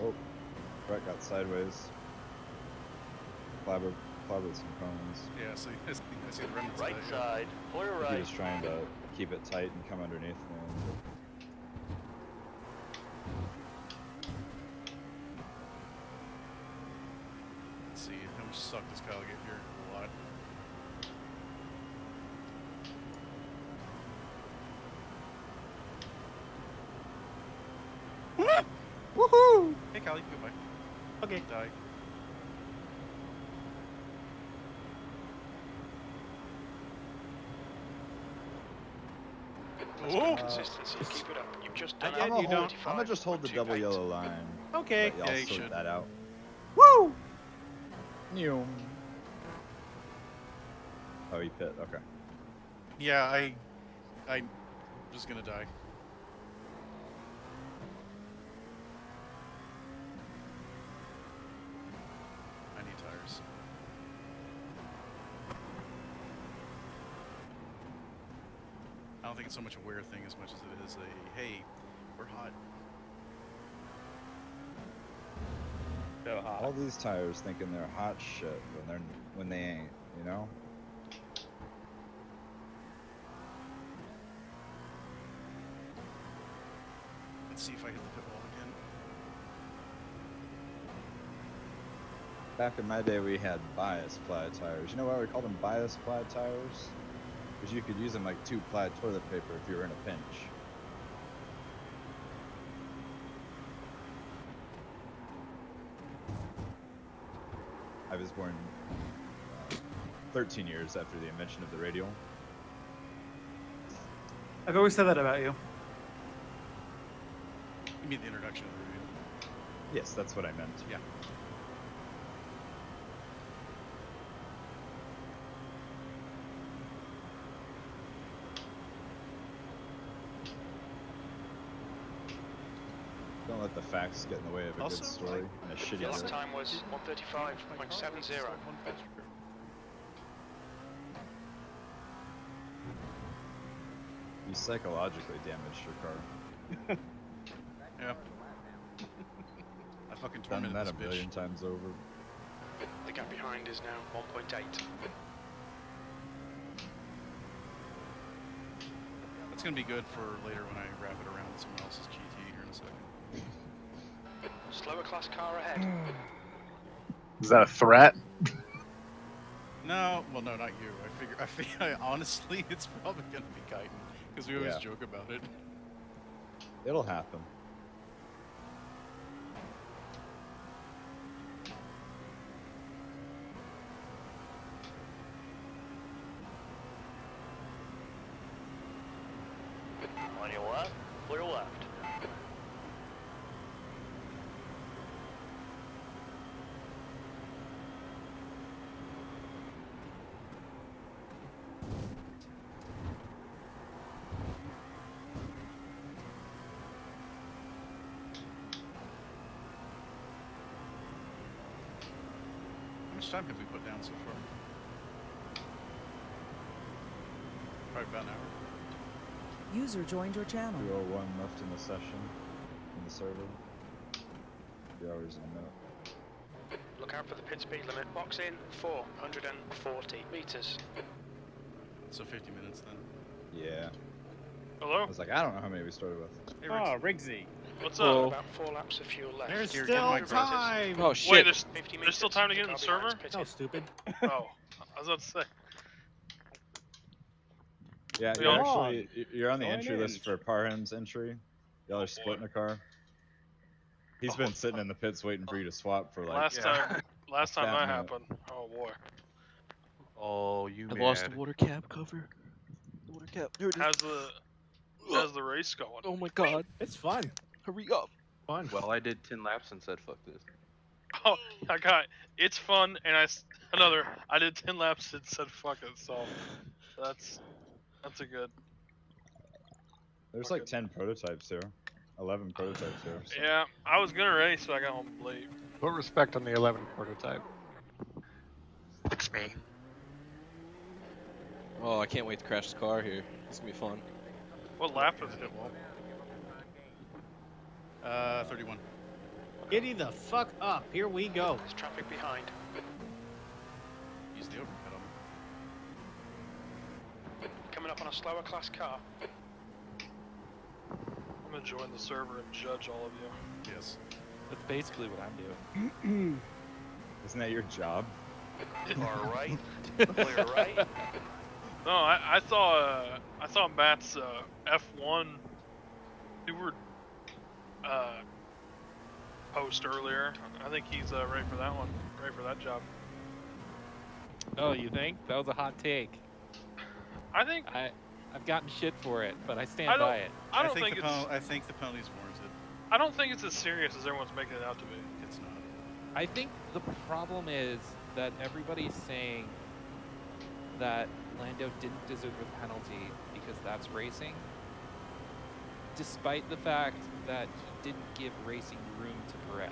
Speaker 5: Oh, Brett got sideways. Clobbered some cones.
Speaker 1: Yeah, so I see the remnants
Speaker 4: Right
Speaker 1: of that,
Speaker 4: side, clear
Speaker 5: He
Speaker 4: right.
Speaker 5: was trying to keep it tight and come underneath me.
Speaker 1: Let's see, how much suck does Kyle get here? A lot.
Speaker 9: Woohoo!
Speaker 1: Hey Kyle, you can go by.
Speaker 9: Okay.
Speaker 1: Die.
Speaker 2: That's good consistency. Keep it up. You've just done
Speaker 9: yet, you don't.
Speaker 5: I'm gonna just hold the double
Speaker 2: 35.28.
Speaker 5: yellow line.
Speaker 9: Okay.
Speaker 5: Let y'all
Speaker 1: Yeah, you
Speaker 5: sort
Speaker 1: should.
Speaker 5: that out.
Speaker 9: Woo!
Speaker 5: Neum. Oh, he pit. Okay.
Speaker 1: Yeah, I'm just gonna die. I need tires. I don't think it's so much a wear thing as much as it is a, hey, we're hot.
Speaker 6: So hot.
Speaker 5: All these tires thinking they're hot shit when they ain't, you know?
Speaker 1: Let's see if I hit the pit wall again.
Speaker 5: Back in my day, we had bias plaid tires. You know why we called them bias plaid tires? Because you could use them like 2 plaid toilet paper if you were in a pinch. I was born 13 years after the invention of the radial.
Speaker 10: I've always said that about you.
Speaker 1: You mean the introduction of the review?
Speaker 5: Yes, that's what I meant.
Speaker 1: Yeah.
Speaker 5: Don't let the facts get in the way of a
Speaker 1: Also,
Speaker 5: good story and a shitty
Speaker 2: Last
Speaker 5: story.
Speaker 2: time was 135.70.
Speaker 5: You psychologically damaged your car.
Speaker 1: Yeah. I fucking
Speaker 5: Done
Speaker 1: tormented
Speaker 5: that
Speaker 1: this
Speaker 5: a
Speaker 1: bitch.
Speaker 5: billion times over.
Speaker 2: The gap behind is now 1.8.
Speaker 1: That's gonna be good for later when I wrap it around with someone else's GT here in a second.
Speaker 2: Slower class car ahead.
Speaker 8: Is that a threat?
Speaker 1: No, well, no, not you. I figure, honestly, it's probably gonna be Kaiten, because we always
Speaker 5: Yeah.
Speaker 1: joke about it.
Speaker 5: It'll happen.
Speaker 4: On your left, clear left.
Speaker 1: How much time have we put down so far? Probably about an hour.
Speaker 12: User joined your channel.
Speaker 5: 2:01 left in the session, in the server. 3 hours and a minute.
Speaker 2: Look out for the pit speed limit. Box in 440 meters.
Speaker 1: So 50 minutes then.
Speaker 5: Yeah.
Speaker 2: Hello?
Speaker 5: I was like, I don't know how many we started with.
Speaker 1: Hey,
Speaker 6: Oh, Rigsy.
Speaker 13: What's
Speaker 7: Whoa.
Speaker 13: up?
Speaker 2: About 4 laps of fuel left.
Speaker 9: There's
Speaker 1: Here,
Speaker 9: still
Speaker 1: get my glasses.
Speaker 9: time.
Speaker 7: Oh
Speaker 13: Wait,
Speaker 7: shit!
Speaker 13: there's
Speaker 2: 50
Speaker 13: there's still
Speaker 2: meters.
Speaker 13: time to get in
Speaker 2: Car
Speaker 13: the
Speaker 2: behind's
Speaker 13: server?
Speaker 2: pitted.
Speaker 9: No, stupid.
Speaker 13: Oh, I was about to say.
Speaker 5: Yeah,
Speaker 13: We
Speaker 5: you're
Speaker 13: all-
Speaker 5: actually you're on the
Speaker 6: Join
Speaker 5: entry
Speaker 6: in.
Speaker 5: list for Parham's entry. Y'all are splitting a car. He's been sitting in the pits waiting for you to swap for like.
Speaker 13: Last time
Speaker 5: a
Speaker 13: that
Speaker 5: minute.
Speaker 13: happened. Oh boy.
Speaker 1: Oh, you
Speaker 7: I
Speaker 1: mad.
Speaker 7: lost the water cap cover. The water cap. There it is.
Speaker 13: How's the race going?
Speaker 7: Oh my god!
Speaker 9: It's fun.
Speaker 7: Hurry up!
Speaker 9: Fun.
Speaker 11: Well, I did 10 laps and said fuck this.
Speaker 13: Oh, I got it's fun, and I did 10 laps and said fuck it. So that's a good.
Speaker 5: There's like 10 prototypes here. 11 prototypes here. So.
Speaker 13: Yeah, I was gonna race, but I got home late.
Speaker 8: Put respect on the 11 prototype.
Speaker 13: It's me.
Speaker 7: Oh, I can't wait to crash this car here. It's gonna be fun.
Speaker 13: What lap is it?
Speaker 1: 31.
Speaker 9: Giddy the fuck up. Here we go.
Speaker 2: There's traffic behind.
Speaker 1: Use the overcut on him.
Speaker 2: Coming up on a slower class car.
Speaker 13: I'm gonna join the server and judge all of you.
Speaker 1: Yes.
Speaker 11: That's basically what I'm doing.
Speaker 5: Isn't that your job?
Speaker 4: Far right. Clear right.
Speaker 13: No, I saw Matt's F1 steward post earlier. I think he's ready for that one, ready for that job.
Speaker 11: Oh, you think? That was a hot take.
Speaker 13: I think
Speaker 11: I've gotten shit for it, but I stand
Speaker 13: I don't-
Speaker 11: by it.
Speaker 13: I don't think it's.
Speaker 1: I think the penalty's warranted.
Speaker 13: I don't think it's as serious as everyone's making it out to be.
Speaker 1: It's not.
Speaker 11: I think the problem is that everybody's saying that Lando didn't deserve a penalty because that's racing, despite the fact that he didn't give racing room to Perez.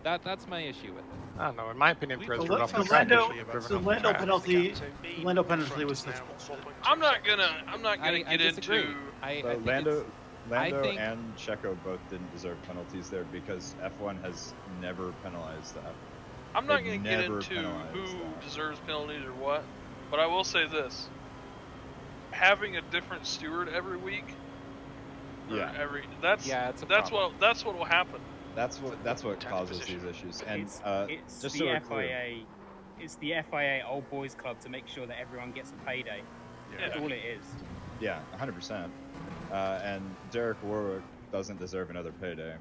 Speaker 11: That's my issue with it.
Speaker 8: I don't know. In my opinion, Perez
Speaker 10: So
Speaker 8: ran off the
Speaker 10: so
Speaker 8: track.
Speaker 10: Lando,
Speaker 8: He should have driven
Speaker 10: so
Speaker 8: off the
Speaker 10: Lando
Speaker 8: track.
Speaker 10: penalty,
Speaker 2: B
Speaker 10: Lando
Speaker 2: front
Speaker 10: penalty was
Speaker 2: now,
Speaker 10: this.
Speaker 2: 4.2
Speaker 13: I'm not
Speaker 2: seconds.
Speaker 13: gonna
Speaker 11: I
Speaker 13: get
Speaker 11: disagree.
Speaker 13: into.
Speaker 11: I
Speaker 5: So
Speaker 11: think
Speaker 5: Lando
Speaker 11: I think-
Speaker 5: and Checo both didn't deserve penalties there because F1 has never penalized that.
Speaker 13: I'm not
Speaker 5: They've
Speaker 13: gonna get
Speaker 5: never
Speaker 13: into
Speaker 5: penalized
Speaker 13: who
Speaker 5: that.
Speaker 13: deserves penalties or what, but I will say this: having a different steward every week, or
Speaker 5: Yeah.
Speaker 13: that's
Speaker 11: it's a
Speaker 13: that's
Speaker 11: problem.
Speaker 13: what will happen.
Speaker 5: That's what
Speaker 2: Tenth
Speaker 5: causes
Speaker 2: position.
Speaker 5: these issues. And
Speaker 6: It's
Speaker 5: just
Speaker 6: the
Speaker 5: so we're clear,
Speaker 6: FIA. It's the FIA Old Boys Club to make sure that everyone gets a payday.
Speaker 13: Yeah.
Speaker 6: That's all it is.
Speaker 5: yeah, 100%. And Derek Warwick doesn't deserve another payday.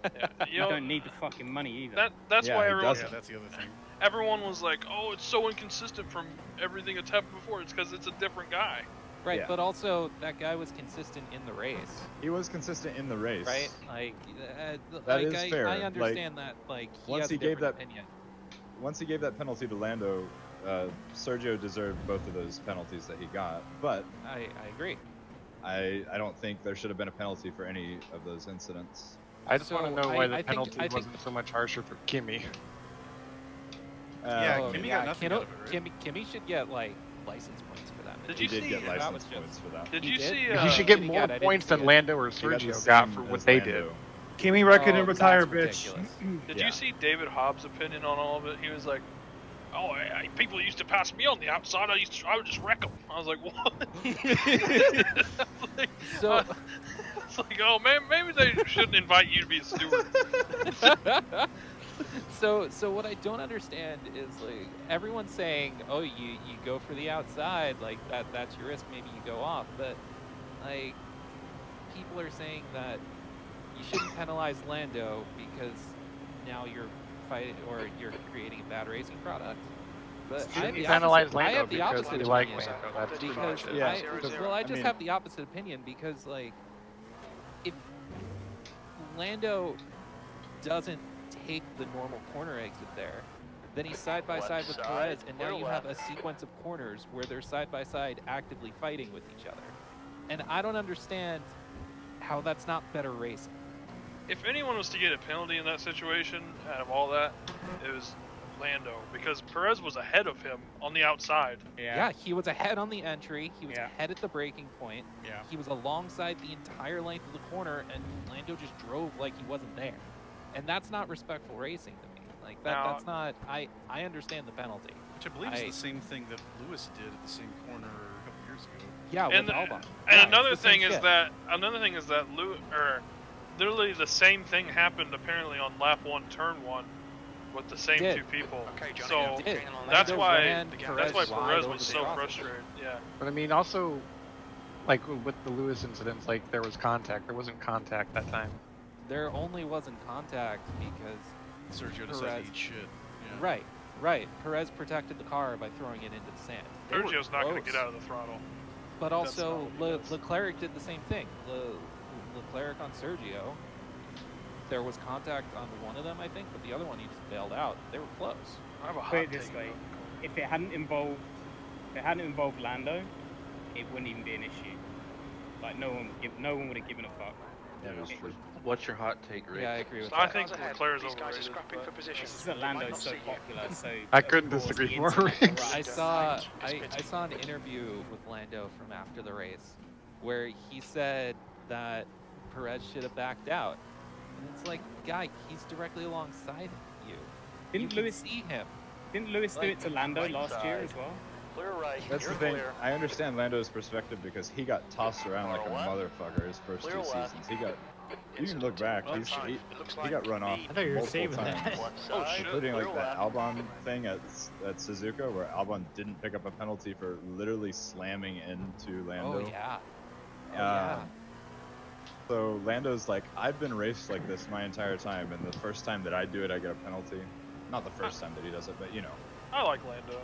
Speaker 13: Yeah,
Speaker 6: You don't need the fucking money either.
Speaker 13: That's
Speaker 5: Yeah,
Speaker 13: why
Speaker 5: he
Speaker 13: everyone
Speaker 5: doesn't.
Speaker 1: Yeah, that's the other thing.
Speaker 13: everyone was like, "Oh, it's so inconsistent from everything that's happened before." It's because it's a different guy.
Speaker 11: Right,
Speaker 5: Yeah.
Speaker 11: but also that guy was consistent in the race,
Speaker 5: He was consistent in the race.
Speaker 11: right? Like,
Speaker 5: That is fair.
Speaker 11: I
Speaker 5: Like,
Speaker 11: understand that. Like, he
Speaker 5: once
Speaker 11: has
Speaker 5: he
Speaker 11: a
Speaker 5: gave
Speaker 11: different
Speaker 5: that-
Speaker 11: opinion.
Speaker 5: Once he gave that penalty to Lando, Sergio deserved both of those penalties that he got. But
Speaker 11: I agree.
Speaker 5: I don't think there should have been a penalty for any of those incidents.
Speaker 8: I just want to
Speaker 11: So,
Speaker 8: know why
Speaker 11: I
Speaker 8: the
Speaker 11: think-
Speaker 8: penalty
Speaker 11: I think-
Speaker 8: wasn't so much harsher for Kimi.
Speaker 1: Yeah,
Speaker 11: Oh,
Speaker 1: Kimi
Speaker 11: yeah,
Speaker 1: got nothing out of it, right?
Speaker 11: Kimmy should get like license points for that.
Speaker 13: Did
Speaker 5: He
Speaker 13: you
Speaker 5: did
Speaker 13: see?
Speaker 5: get
Speaker 11: that
Speaker 5: license
Speaker 11: was just-
Speaker 5: points for that.
Speaker 13: Did
Speaker 11: He
Speaker 13: you
Speaker 11: did?
Speaker 13: see?
Speaker 8: He should get
Speaker 11: Kimi
Speaker 8: more
Speaker 11: got- I didn't
Speaker 8: points
Speaker 11: see
Speaker 8: than
Speaker 11: it.
Speaker 8: Lando or
Speaker 5: He got the
Speaker 8: Sergio got
Speaker 5: same
Speaker 8: for
Speaker 5: as
Speaker 8: what they
Speaker 5: Lando.
Speaker 8: did.
Speaker 10: Kimi Räikkönen
Speaker 11: Oh,
Speaker 10: retire,
Speaker 11: that's
Speaker 10: bitch.
Speaker 11: ridiculous.
Speaker 13: Did
Speaker 5: Yeah.
Speaker 13: you see David Hobbs' opinion on all of it? He was like, "Oh, people used to pass me on the outside. I would just wreck them." I was like, "What?" It's like,
Speaker 11: So,
Speaker 13: it's like, oh man, maybe they shouldn't invite you to be a steward.
Speaker 11: so what I don't understand is like everyone's saying, "Oh, you go for the outside, like that's your risk. Maybe you go off." But like people are saying that you shouldn't penalize Lando because now you're fighting or you're creating a bad racing product. But I have
Speaker 8: You
Speaker 11: the
Speaker 8: penalize
Speaker 11: opposite, I
Speaker 8: Lando
Speaker 11: have the
Speaker 8: because
Speaker 11: opposite
Speaker 8: you like
Speaker 11: opinion.
Speaker 8: Lando. That's pretty
Speaker 11: Because
Speaker 8: much it.
Speaker 5: Yeah,
Speaker 11: I
Speaker 5: I
Speaker 11: just
Speaker 5: mean-
Speaker 11: have the opposite opinion because like if Lando doesn't take the normal corner exit there, then he's side by side with
Speaker 4: Left
Speaker 11: Perez,
Speaker 4: side,
Speaker 11: and now
Speaker 4: clear
Speaker 11: you have a
Speaker 4: left.
Speaker 11: sequence of corners where they're side by side actively fighting with each other. And I don't understand how that's not better racing.
Speaker 13: If anyone was to get a penalty in that situation, out of all that, it was Lando because Perez was ahead of him on the outside.
Speaker 11: Yeah, he was ahead on the entry, he was
Speaker 6: Yeah.
Speaker 11: ahead at the braking point,
Speaker 1: Yeah.
Speaker 11: he was alongside the entire length of the corner, and Lando just drove like he wasn't there. And that's not respectful racing to me. Like that's not. I understand the penalty.
Speaker 1: Which I believe is the same thing that Lewis did at the same corner a couple years ago.
Speaker 11: Yeah,
Speaker 13: And
Speaker 11: with Albon.
Speaker 13: And
Speaker 11: Yeah,
Speaker 13: another
Speaker 11: it's the same
Speaker 13: thing is
Speaker 11: shit.
Speaker 13: that literally the same thing happened apparently on lap 1, turn 1, with the same
Speaker 11: Did.
Speaker 13: two people.
Speaker 2: Okay, Johnny,
Speaker 13: So
Speaker 2: you're gaining on
Speaker 13: that's
Speaker 11: Lando
Speaker 13: why
Speaker 11: ran
Speaker 13: that's why
Speaker 11: Perez
Speaker 13: Perez
Speaker 11: over
Speaker 13: was
Speaker 11: the
Speaker 13: so
Speaker 11: crossing.
Speaker 13: frustrated. Yeah.
Speaker 14: But I mean, also, like with the Lewis incidents, like there was contact. There wasn't contact that time.
Speaker 11: There only wasn't contact because
Speaker 15: Sergio decided to eat shit. Yeah.
Speaker 11: Right, right. Perez protected the car by throwing it into the sand. They were
Speaker 13: Sergio's not going to
Speaker 11: close.
Speaker 13: get out of the throttle.
Speaker 11: But
Speaker 13: That's
Speaker 11: also,
Speaker 13: not what he does.
Speaker 11: Leclerc did the same thing. Leclerc on Sergio. There was contact on one of them, I think, but the other one he just bailed out. They were close.
Speaker 13: I have a
Speaker 6: Put
Speaker 13: hot
Speaker 6: it this
Speaker 13: take.
Speaker 6: way: if it hadn't involved Lando, it wouldn't even be an issue. Like no one would have given a fuck.
Speaker 5: Yeah, that's true.
Speaker 16: What's your hot take, Rick?
Speaker 11: Yeah, I agree with
Speaker 13: I
Speaker 11: that.
Speaker 13: think Leclerc's
Speaker 2: These guys are
Speaker 13: overrated.
Speaker 2: scrapping
Speaker 13: but-
Speaker 2: for position.
Speaker 6: It's just that Lando's so popular, so
Speaker 14: I
Speaker 6: of
Speaker 14: couldn't
Speaker 6: course
Speaker 14: disagree
Speaker 6: the
Speaker 14: more,
Speaker 6: internet
Speaker 14: Rick.
Speaker 6: will
Speaker 11: I
Speaker 6: rise to
Speaker 11: saw
Speaker 6: the
Speaker 11: I saw an interview with Lando from after the race where he said that Perez should have backed out. And it's like, guy, he's directly alongside you. You
Speaker 6: Didn't
Speaker 11: can
Speaker 6: Lewis
Speaker 11: see him.
Speaker 6: Didn't Lewis do
Speaker 4: Like,
Speaker 6: it to Lando
Speaker 4: right
Speaker 6: last year
Speaker 4: side.
Speaker 6: as well?
Speaker 4: Clear right.
Speaker 5: That's
Speaker 4: You're
Speaker 5: the thing.
Speaker 4: clear.
Speaker 5: I understand Lando's perspective because he got tossed around like a
Speaker 4: Far left.
Speaker 5: motherfucker his first
Speaker 4: Clear
Speaker 5: two
Speaker 4: left.
Speaker 5: seasons. He got. You can look back.
Speaker 2: Oh,
Speaker 5: He
Speaker 2: looks
Speaker 5: he
Speaker 2: like
Speaker 5: got run off
Speaker 2: me.
Speaker 9: I thought you were
Speaker 5: multiple
Speaker 9: saving
Speaker 5: times.
Speaker 9: that.
Speaker 4: Left
Speaker 13: Oh,
Speaker 4: side.
Speaker 13: shit.
Speaker 5: Including like
Speaker 4: Clear
Speaker 5: that
Speaker 4: left.
Speaker 5: Albon thing at Suzuka, where Albon didn't pick up a penalty for literally slamming into Lando.
Speaker 11: Oh yeah. Oh,
Speaker 5: yeah. So Lando's like, I've been raced like this my entire time, and the first time that I do it, I get a penalty. Not the first time that he does it, but you know.
Speaker 13: I like Lando.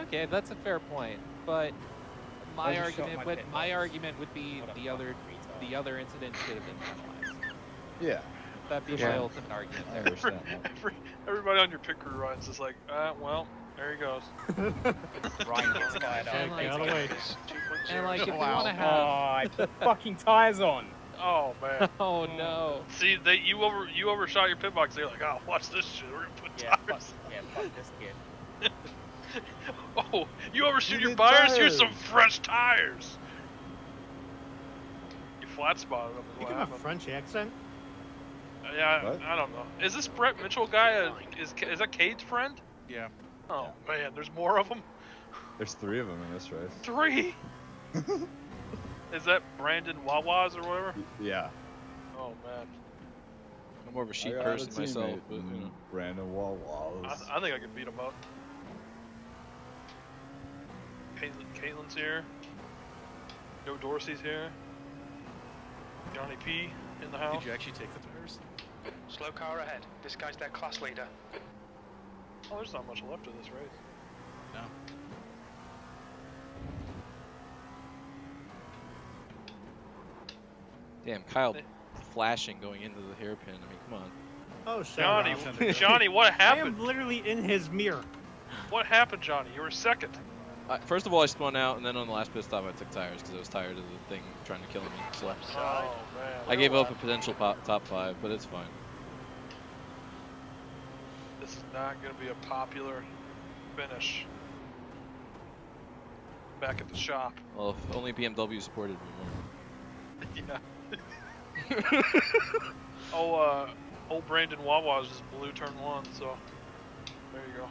Speaker 11: Okay, that's a fair point, but
Speaker 6: I just shot my pit
Speaker 11: my
Speaker 6: box.
Speaker 11: argument would be
Speaker 6: What a
Speaker 11: the other
Speaker 6: fucking retard.
Speaker 11: the other incident should have been penalized.
Speaker 5: Yeah,
Speaker 11: That'd be
Speaker 14: Yeah.
Speaker 11: my ultimate argument
Speaker 5: I
Speaker 11: there.
Speaker 5: understand that.
Speaker 13: Everybody on your pit crew runs is like, well, there he goes.
Speaker 6: Ryan gets fired
Speaker 11: And
Speaker 6: up.
Speaker 11: like,
Speaker 9: Get out of the way.
Speaker 11: and like if you
Speaker 15: Wow.
Speaker 11: want to
Speaker 6: Oh,
Speaker 11: have,
Speaker 6: I put fucking tires on.
Speaker 13: Oh man.
Speaker 11: oh no,
Speaker 13: See, you overshot your pit box. They're like, oh, watch this shit. We're gonna put
Speaker 6: Yeah, fuck,
Speaker 13: tires.
Speaker 6: fuck this kid.
Speaker 13: Oh, you overshoot
Speaker 5: You
Speaker 13: your
Speaker 5: did
Speaker 13: buyers? Here's
Speaker 5: tires.
Speaker 13: some fresh tires. You flat spotted them.
Speaker 9: You
Speaker 13: What
Speaker 9: can have a
Speaker 13: happened?
Speaker 9: French accent.
Speaker 13: Yeah,
Speaker 5: What?
Speaker 13: I don't know. Is this Brett Mitchell guy? Is that Cade's friend?
Speaker 15: Yeah.
Speaker 13: Oh man, there's more of them.
Speaker 5: There's 3 of them in this race.
Speaker 13: 3. Is that Brandon Wawaz or whatever?
Speaker 5: Yeah.
Speaker 13: Oh man,
Speaker 7: I'm more of a
Speaker 5: I
Speaker 7: sheep
Speaker 5: got
Speaker 7: person
Speaker 5: a
Speaker 7: myself,
Speaker 5: teammate
Speaker 7: but you
Speaker 5: in
Speaker 7: know.
Speaker 5: Brandon Wall-Walls.
Speaker 13: I think I could beat him up. Caitlin's here. Joe Dorsey's here. Johnny P in the house.
Speaker 15: Did you actually take the tires?
Speaker 2: Slow car ahead. This guy's their class leader.
Speaker 13: Oh, there's not much left of this race.
Speaker 15: No.
Speaker 7: Damn, Kyle flashing going into the hairpin. I mean, come on.
Speaker 9: Oh, shut
Speaker 13: Johnny,
Speaker 9: up.
Speaker 13: Johnny, what
Speaker 9: I
Speaker 13: happened?
Speaker 9: am literally in his mirror.
Speaker 13: What happened, Johnny? You were second.
Speaker 7: First of all, I spun out, and then on the last pit stop, I took tires because I was tired of the thing trying to kill me. So
Speaker 4: Left side.
Speaker 13: Oh man.
Speaker 7: I gave up a potential top 5, but it's fine.
Speaker 13: This is not going to be a popular finish. Back at the shop.
Speaker 7: Well, if only BMW supported me more.
Speaker 13: Yeah. Old Brandon Wawa is just blue turn 1, so there you go.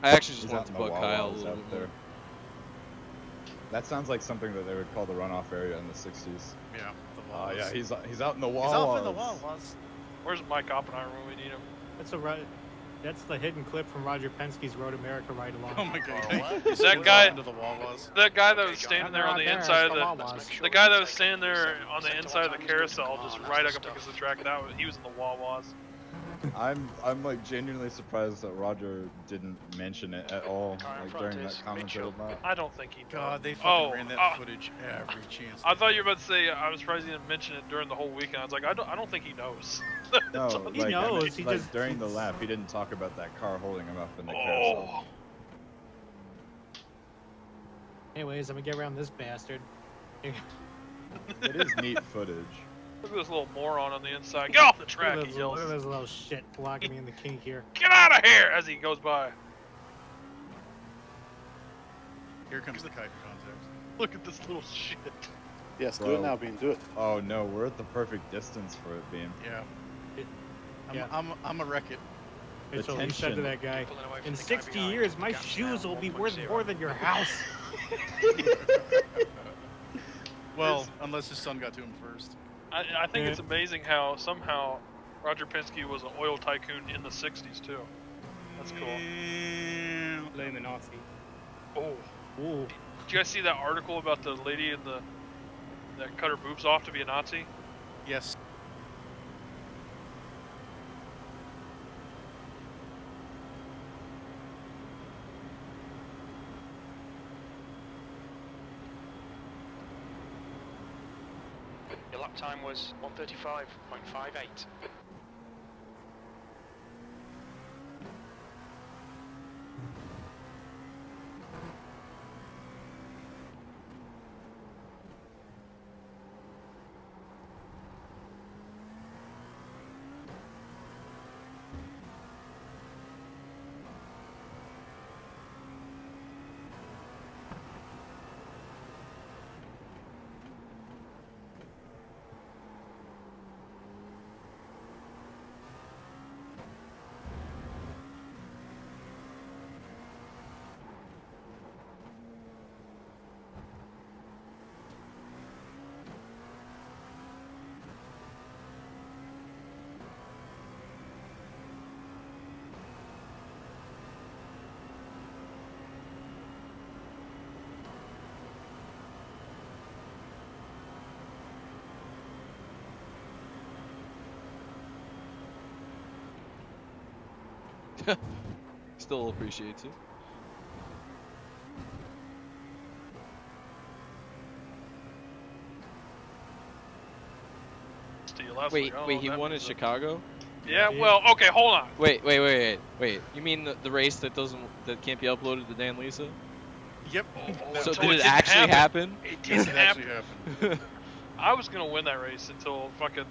Speaker 7: I actually just
Speaker 5: He's
Speaker 7: wanted
Speaker 5: out
Speaker 7: to
Speaker 5: in the
Speaker 7: bug Kyle a
Speaker 5: Wall-Walls
Speaker 7: little
Speaker 5: out
Speaker 7: bit more.
Speaker 5: there. That sounds like something that they would call the runoff area in the 60s.
Speaker 15: Yeah. The
Speaker 5: Oh
Speaker 15: wall
Speaker 5: yeah,
Speaker 15: is-
Speaker 5: he's out in the
Speaker 9: He's
Speaker 5: wall.
Speaker 9: off in the wall, was.
Speaker 13: Where's Mike Oppenheimer when we need him?
Speaker 9: That's the hidden clip from Roger Penske's Road America Ride Along.
Speaker 15: Oh my god.
Speaker 4: Far left.
Speaker 15: You see
Speaker 13: That
Speaker 15: what
Speaker 13: guy-
Speaker 15: happened to the wall was?
Speaker 13: That guy that was
Speaker 2: Okay,
Speaker 13: standing
Speaker 2: John.
Speaker 13: there on the
Speaker 9: Right there,
Speaker 13: inside
Speaker 9: it's
Speaker 13: of
Speaker 9: the
Speaker 13: the
Speaker 9: Wawas.
Speaker 13: the guy that was standing there on the inside of the carousel, just right up against the track. He was in the Wawas.
Speaker 5: I'm like genuinely surprised that Roger didn't mention it at all,
Speaker 2: Car in
Speaker 5: like
Speaker 2: front
Speaker 5: during
Speaker 2: is
Speaker 5: that commentary
Speaker 2: Mitchell.
Speaker 5: lot.
Speaker 13: I don't think he knows.
Speaker 15: God, they fucking
Speaker 13: Oh,
Speaker 15: ran that footage every chance.
Speaker 13: I thought you were about to say I was surprised he didn't mention it during the whole weekend. I was like, I don't think he knows.
Speaker 5: No,
Speaker 9: He
Speaker 5: like,
Speaker 9: knows, he
Speaker 5: like
Speaker 9: just-
Speaker 5: during the lap, he didn't talk about that car holding him up in the
Speaker 13: Oh,
Speaker 5: carousel.
Speaker 9: Anyways, I'm gonna get around this bastard.
Speaker 5: It is neat footage.
Speaker 13: look at this little moron on the inside. Get off the track,
Speaker 9: Look
Speaker 13: he
Speaker 9: at
Speaker 13: yells.
Speaker 9: this little shit blocking me in the kink here.
Speaker 13: Get out of here as he goes by.
Speaker 15: Here comes the kite contact.
Speaker 13: Look at this little shit.
Speaker 8: Yes, do
Speaker 5: Bro.
Speaker 8: it now, Bean. Do it.
Speaker 5: Oh no, we're at the perfect distance for it, Beam.
Speaker 15: Yeah.
Speaker 9: Yeah.
Speaker 15: I'm a wreck it.
Speaker 9: Mitchell, he said to
Speaker 5: tension.
Speaker 9: that guy,
Speaker 2: Pulling away from
Speaker 9: in
Speaker 2: the guy
Speaker 9: 60
Speaker 2: behind.
Speaker 9: years, my
Speaker 2: Gap's
Speaker 9: shoes
Speaker 2: now
Speaker 9: will be worth
Speaker 2: 1.0.
Speaker 9: more than your house.
Speaker 15: Well, unless his son got to him first.
Speaker 13: I think it's amazing how somehow Roger Penske was an oil tycoon in the 60s too. That's cool.
Speaker 6: Illuminati.
Speaker 13: Oh.
Speaker 9: Ooh.
Speaker 13: Did you guys see that article about the lady in that cut her boobs off to be a Nazi?
Speaker 15: Yes.
Speaker 2: Your lap time was 1:35.58.
Speaker 7: Still appreciates it.
Speaker 13: Wait,
Speaker 7: he won in Chicago?
Speaker 13: Yeah, well, okay, hold on.
Speaker 7: Wait. You mean the race that can't be uploaded to Dan Lisa?
Speaker 15: Yep.
Speaker 7: So did it actually happen?
Speaker 13: It
Speaker 15: Yes,
Speaker 13: didn't
Speaker 15: it actually
Speaker 13: happen. I was gonna win that race until fucking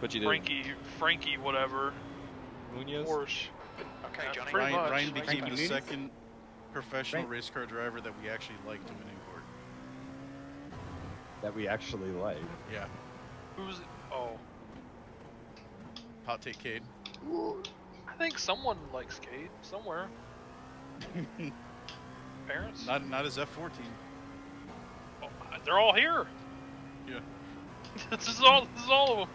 Speaker 7: But you didn't.
Speaker 13: Frankie, whatever.
Speaker 7: Munoz?
Speaker 13: Porsche.
Speaker 2: Okay, Johnny.
Speaker 13: Pretty much.
Speaker 15: Ryan became the
Speaker 6: Muniz?
Speaker 15: second professional
Speaker 6: Frank-
Speaker 15: race car driver that we actually liked to win in court.
Speaker 5: That we actually like.
Speaker 15: Yeah.
Speaker 13: Who's? Oh,
Speaker 15: Hot take Cade.
Speaker 13: I think someone likes Cade somewhere. Parents?
Speaker 15: Not his F14.
Speaker 13: Oh, they're all here.
Speaker 15: Yeah.
Speaker 13: This is all of them.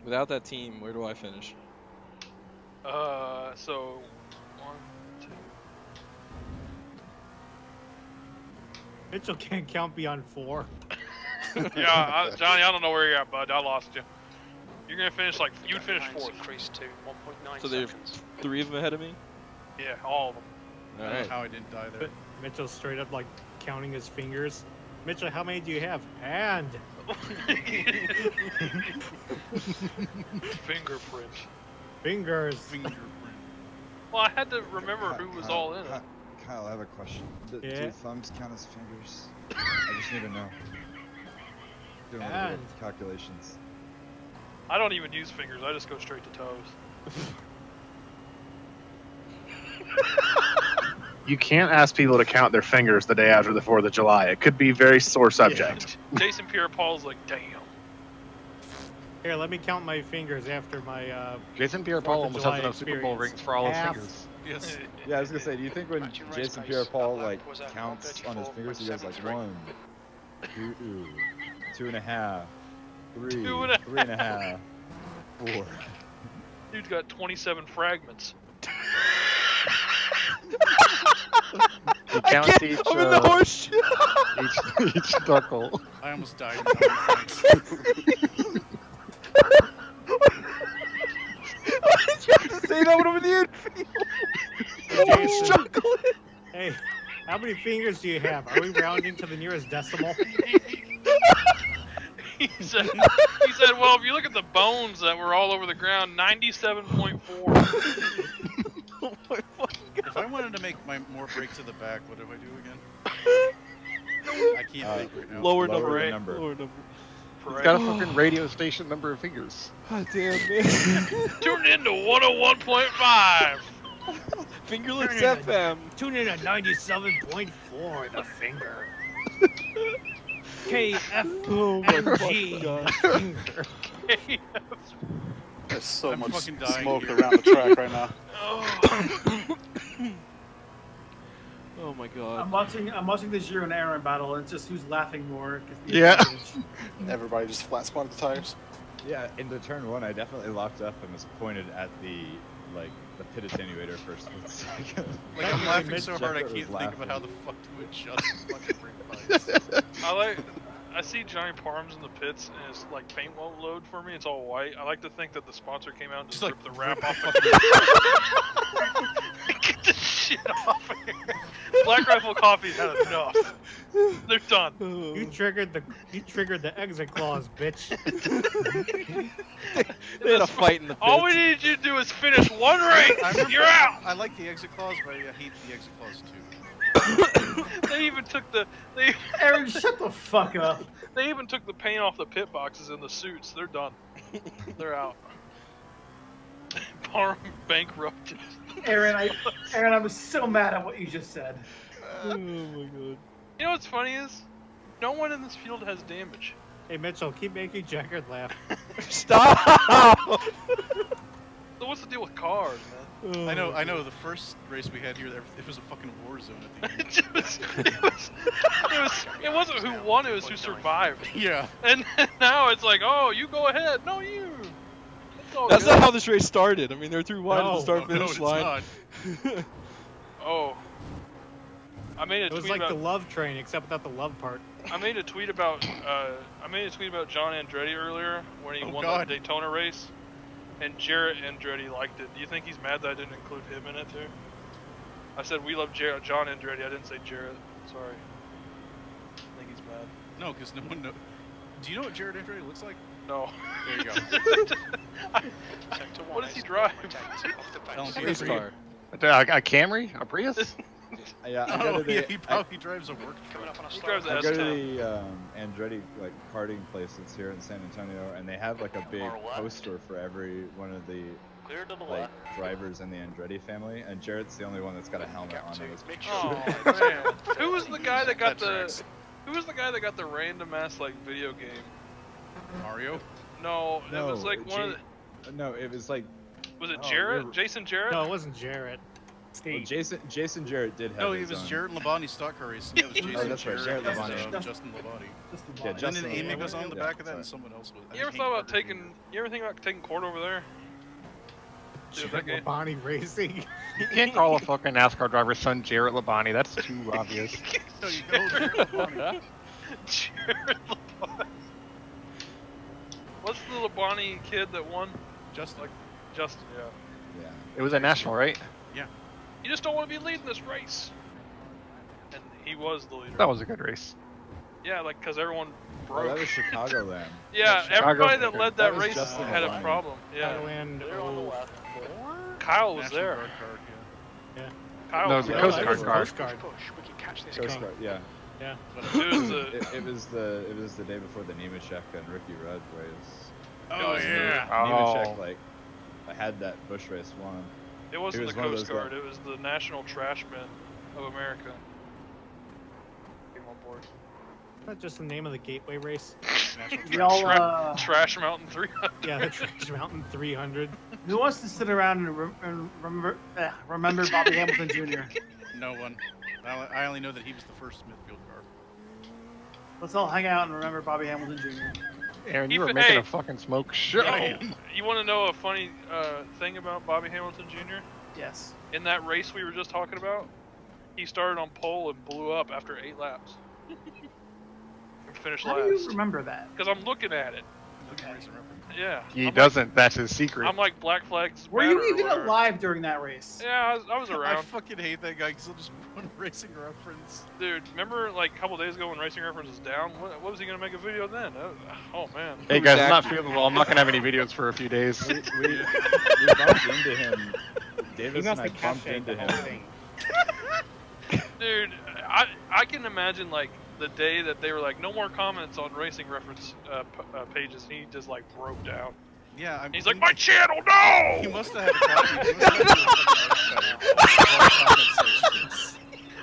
Speaker 7: Without that team, where do I finish?
Speaker 13: So 1, 2.
Speaker 9: Mitchell can't count beyond 4.
Speaker 13: Yeah, Johnny, I don't know where you're at, bud. I lost you. You're gonna finish you'd finish 4th.
Speaker 2: Increased to 1.9
Speaker 7: So there's
Speaker 2: seconds.
Speaker 7: 3 of them ahead of me?
Speaker 13: Yeah, all of them.
Speaker 15: I don't know how I didn't die there.
Speaker 9: Mitchell's straight up like counting his fingers. Mitchell, how many do you have? And
Speaker 13: Fingerprint.
Speaker 9: fingers.
Speaker 15: Fingerprint.
Speaker 13: Well, I had to remember who was all in it.
Speaker 5: Kyle, I have a question. Do
Speaker 9: Yeah?
Speaker 5: thumbs count as fingers? I just need to know. Doing a little bit of calculations.
Speaker 13: I don't even use fingers. I just go straight to toes.
Speaker 14: You can't ask people to count their fingers the day after the 4th of July. It could be very sore subject.
Speaker 13: Jason Pierre-Paul's like, damn.
Speaker 9: Here, let me count my fingers after my
Speaker 14: Jason
Speaker 9: 4th
Speaker 14: Pierre-Paul
Speaker 9: of
Speaker 14: almost
Speaker 9: July
Speaker 14: has enough Super Bowl
Speaker 9: experience.
Speaker 14: rings for all his
Speaker 9: Half.
Speaker 14: fingers.
Speaker 15: Yes.
Speaker 5: Yeah, I was gonna say, do you think when
Speaker 2: Matching race
Speaker 5: Jason
Speaker 2: pace,
Speaker 5: Pierre-Paul
Speaker 2: that lap
Speaker 5: like
Speaker 2: was at
Speaker 5: counts on his fingers, he goes like
Speaker 2: 1:34.73.
Speaker 5: 1, 2, 2.5, 3,
Speaker 13: 2.5.
Speaker 5: 3.5, 4.
Speaker 13: Dude's got 27 fragments.
Speaker 14: He counts each,
Speaker 7: I'm in the horse.
Speaker 14: each knuckle.
Speaker 15: I almost died. In
Speaker 7: Why did you have to say that when I'm in the infield? I'm
Speaker 9: Jason.
Speaker 7: struggling.
Speaker 9: Hey, how many fingers do you have? Are we rounding to the nearest decimal?
Speaker 13: He said, well, if you look at the bones that were all over the ground, 97.4.
Speaker 7: Oh my fucking God.
Speaker 15: If I wanted to make my more break to the back, what do I do again? I can't think right now.
Speaker 7: Lower
Speaker 5: Lower
Speaker 7: number.
Speaker 5: the number.
Speaker 7: Lower number.
Speaker 14: He's got a fucking radio station number of fingers.
Speaker 7: God damn, man.
Speaker 13: Tuned into 101.5.
Speaker 7: Fingerless FM.
Speaker 9: Tune in at 97.4, the finger.
Speaker 7: Oh my
Speaker 9: KFMG,
Speaker 7: fucking
Speaker 9: the
Speaker 7: God.
Speaker 9: finger.
Speaker 8: There's so
Speaker 15: I'm
Speaker 8: much
Speaker 15: fucking dying
Speaker 8: smoke
Speaker 15: here.
Speaker 8: around the track right now.
Speaker 13: Oh.
Speaker 7: Oh my god.
Speaker 10: I'm watching the Giro and Aaron battle, and it's just who's laughing more. 'Cause the
Speaker 8: Yeah.
Speaker 10: advantage.
Speaker 8: Everybody just flat spotted the tires.
Speaker 5: Yeah, into turn 1, I definitely locked up and was pointed at the pit attenuator for a split second.
Speaker 15: Like, I'm laughing so hard I
Speaker 5: Checker was
Speaker 15: can't think about how
Speaker 5: laughing.
Speaker 15: the fuck to adjust fucking brake lights.
Speaker 13: I see Johnny Parms in the pits and his like paint won't load for me. It's all white. I like to think that the sponsor came out and just ripped the wrap off. Get this shit off of here. Black Rifle Coffee's had enough. They're done.
Speaker 9: You triggered the exit clause, bitch.
Speaker 7: They had a fight in the pits.
Speaker 13: All we needed you to do is finish one race. You're out.
Speaker 15: I like the exit clause, but I hate the exit clause too.
Speaker 13: They even took
Speaker 10: Aaron, shut the fuck up.
Speaker 13: They even took the paint off the pit boxes in the suits. They're done. They're out. Parm bankrupted.
Speaker 10: Aaron, I was so mad at what you just said.
Speaker 7: Oh my god.
Speaker 13: You know what's funny is, no one in this field has damage.
Speaker 9: Hey Mitchell, keep making Jackard laugh.
Speaker 7: Stop!
Speaker 13: So what's the deal with cars, man?
Speaker 15: I know. The first race we had here, it was a fucking war zone at the end.
Speaker 13: It wasn't who won, it was who survived.
Speaker 15: Yeah.
Speaker 13: And now it's like, oh, you go ahead. No, you.
Speaker 7: That's not how this race started. I mean, they're through wide at the start
Speaker 15: no,
Speaker 7: finish
Speaker 15: it's
Speaker 7: line.
Speaker 15: not.
Speaker 13: Oh. I made a
Speaker 9: It was
Speaker 13: tweet
Speaker 9: like
Speaker 13: about
Speaker 9: the love train, except without the love part.
Speaker 13: I made a tweet about John Andretti earlier when he won
Speaker 15: God.
Speaker 13: the Daytona race, and Jarrett Andretti liked it. Do you think he's mad that I didn't include him in it too? I said we love John Andretti. I didn't say Jarrett. Sorry. I think he's mad.
Speaker 15: No, because no one knows. Do you know what Jared Andretti looks like?
Speaker 13: No.
Speaker 15: There you go.
Speaker 13: What does he drive?
Speaker 7: Race car.
Speaker 14: A Camry? A Prius?
Speaker 5: Yeah, I go to the,
Speaker 15: he probably drives a work truck.
Speaker 13: He drives a
Speaker 5: I go to
Speaker 13: S10.
Speaker 5: the Andretti karting place that's here in San Antonio, and they have like a big poster for every one of the
Speaker 4: Clear to the
Speaker 5: like drivers in the Andretti family, and Jarrett's the only one that's got a helmet on his
Speaker 13: Oh man. Who was the guy that got Who was the guy that got the random ass like video game?
Speaker 15: Mario?
Speaker 13: No, it was like one of the.
Speaker 5: No, it was like.
Speaker 13: Was it Jarrett? Jason Jarrett?
Speaker 9: No, it wasn't Jarrett.
Speaker 5: Well, Jason Jarrett did have.
Speaker 15: No, it
Speaker 5: his
Speaker 15: was
Speaker 5: own.
Speaker 15: Jarrett Labonte stock car racing. It was Jason
Speaker 5: that's right, Jarrett Labonte.
Speaker 15: Justin Labonte.
Speaker 5: Yeah,
Speaker 15: And
Speaker 5: Justin
Speaker 15: then Amy
Speaker 5: Labonte.
Speaker 15: was on the
Speaker 5: Yeah,
Speaker 15: back of that,
Speaker 5: that's
Speaker 15: and someone else was.
Speaker 13: You ever thought about taking? You ever think about taking court over there? Dude, that
Speaker 9: Jarrett
Speaker 13: game-
Speaker 9: Labonte Racing.
Speaker 14: You can't call a fucking NASCAR driver's son Jarrett Labonte. That's too obvious.
Speaker 15: No, you go Jarrett Labonte.
Speaker 13: Jarrett Labonte. What's the Labonte kid that won?
Speaker 15: Justin.
Speaker 13: Like Justin, yeah.
Speaker 5: Yeah.
Speaker 14: It was a national, right?
Speaker 15: Yeah.
Speaker 13: You just don't want to be leading this race. And he was the leader.
Speaker 14: That was a good race.
Speaker 13: Yeah, like because everyone
Speaker 5: Oh,
Speaker 13: broke.
Speaker 5: that was Chicagoland.
Speaker 13: Yeah,
Speaker 14: Chicago.
Speaker 13: everybody that led that
Speaker 5: That was
Speaker 13: race
Speaker 5: Justin
Speaker 13: had a
Speaker 5: Labonte.
Speaker 13: problem. Yeah,
Speaker 9: Chicagoland
Speaker 4: Clear on the left.
Speaker 13: Kyle was
Speaker 15: National
Speaker 13: there.
Speaker 15: Guard car, yeah.
Speaker 9: Yeah.
Speaker 13: Kyle
Speaker 14: No,
Speaker 13: was
Speaker 14: the
Speaker 13: there.
Speaker 14: Coast
Speaker 9: It
Speaker 14: Guard
Speaker 9: was
Speaker 14: car.
Speaker 9: Coast Guard.
Speaker 2: Push, we can catch this
Speaker 5: Coast
Speaker 2: car.
Speaker 5: Guard, yeah.
Speaker 9: Yeah.
Speaker 13: It was the
Speaker 5: It was the day before the Nemechek and Ricky Rudd race.
Speaker 15: Oh, yeah.
Speaker 5: Nemechek I had that Busch race won.
Speaker 13: it wasn't
Speaker 5: was
Speaker 13: the
Speaker 5: one of
Speaker 13: Coast
Speaker 5: those
Speaker 13: Guard. It was the National Trashmen of America. Came on board.
Speaker 9: Isn't that just the name of the Gateway race?
Speaker 10: Y'all,
Speaker 13: Trash Mountain 300.
Speaker 9: Yeah, the Trash Mountain 300.
Speaker 10: who wants to sit around and remember Bobby Hamilton Jr.?
Speaker 15: No one. I only know that he was the first Smithfield car.
Speaker 10: Let's all hang out and remember Bobby Hamilton Jr.
Speaker 14: Aaron, you
Speaker 13: Hey,
Speaker 14: were making a fucking smoke show.
Speaker 13: You want to know a funny thing about Bobby Hamilton Jr.?
Speaker 10: Yes.
Speaker 13: In that race we were just talking about, he started on pole and blew up after 8 laps. And finished
Speaker 10: How do you
Speaker 13: last.
Speaker 10: remember that?
Speaker 13: Because I'm looking at it. Yeah.
Speaker 14: He
Speaker 13: I'm
Speaker 14: doesn't. That's his secret.
Speaker 13: I'm like Black Flags.
Speaker 10: Were
Speaker 13: matter
Speaker 10: you
Speaker 13: or
Speaker 10: even
Speaker 13: whatever.
Speaker 10: alive during that race?
Speaker 13: Yeah, I was
Speaker 15: I
Speaker 13: around.
Speaker 15: fucking hate that guy because he'll just run Racing Reference.
Speaker 13: Dude, remember like a couple days ago when Racing Reference was down? What was he gonna make a video then? Oh man.
Speaker 14: Hey guys, I'm not feeling well. I'm not gonna have any videos for a few days.
Speaker 5: We bumped into him.
Speaker 9: He
Speaker 5: Davis
Speaker 9: must
Speaker 5: and I
Speaker 9: have
Speaker 5: bumped
Speaker 9: cached
Speaker 5: into
Speaker 9: the whole
Speaker 5: him.
Speaker 9: thing.
Speaker 13: Dude, I can imagine like the day that they were like, no more comments on Racing Reference pages, and he just like broke down.
Speaker 15: Yeah,
Speaker 13: He's like, my channel, no!
Speaker 15: He must have had a copy. He must have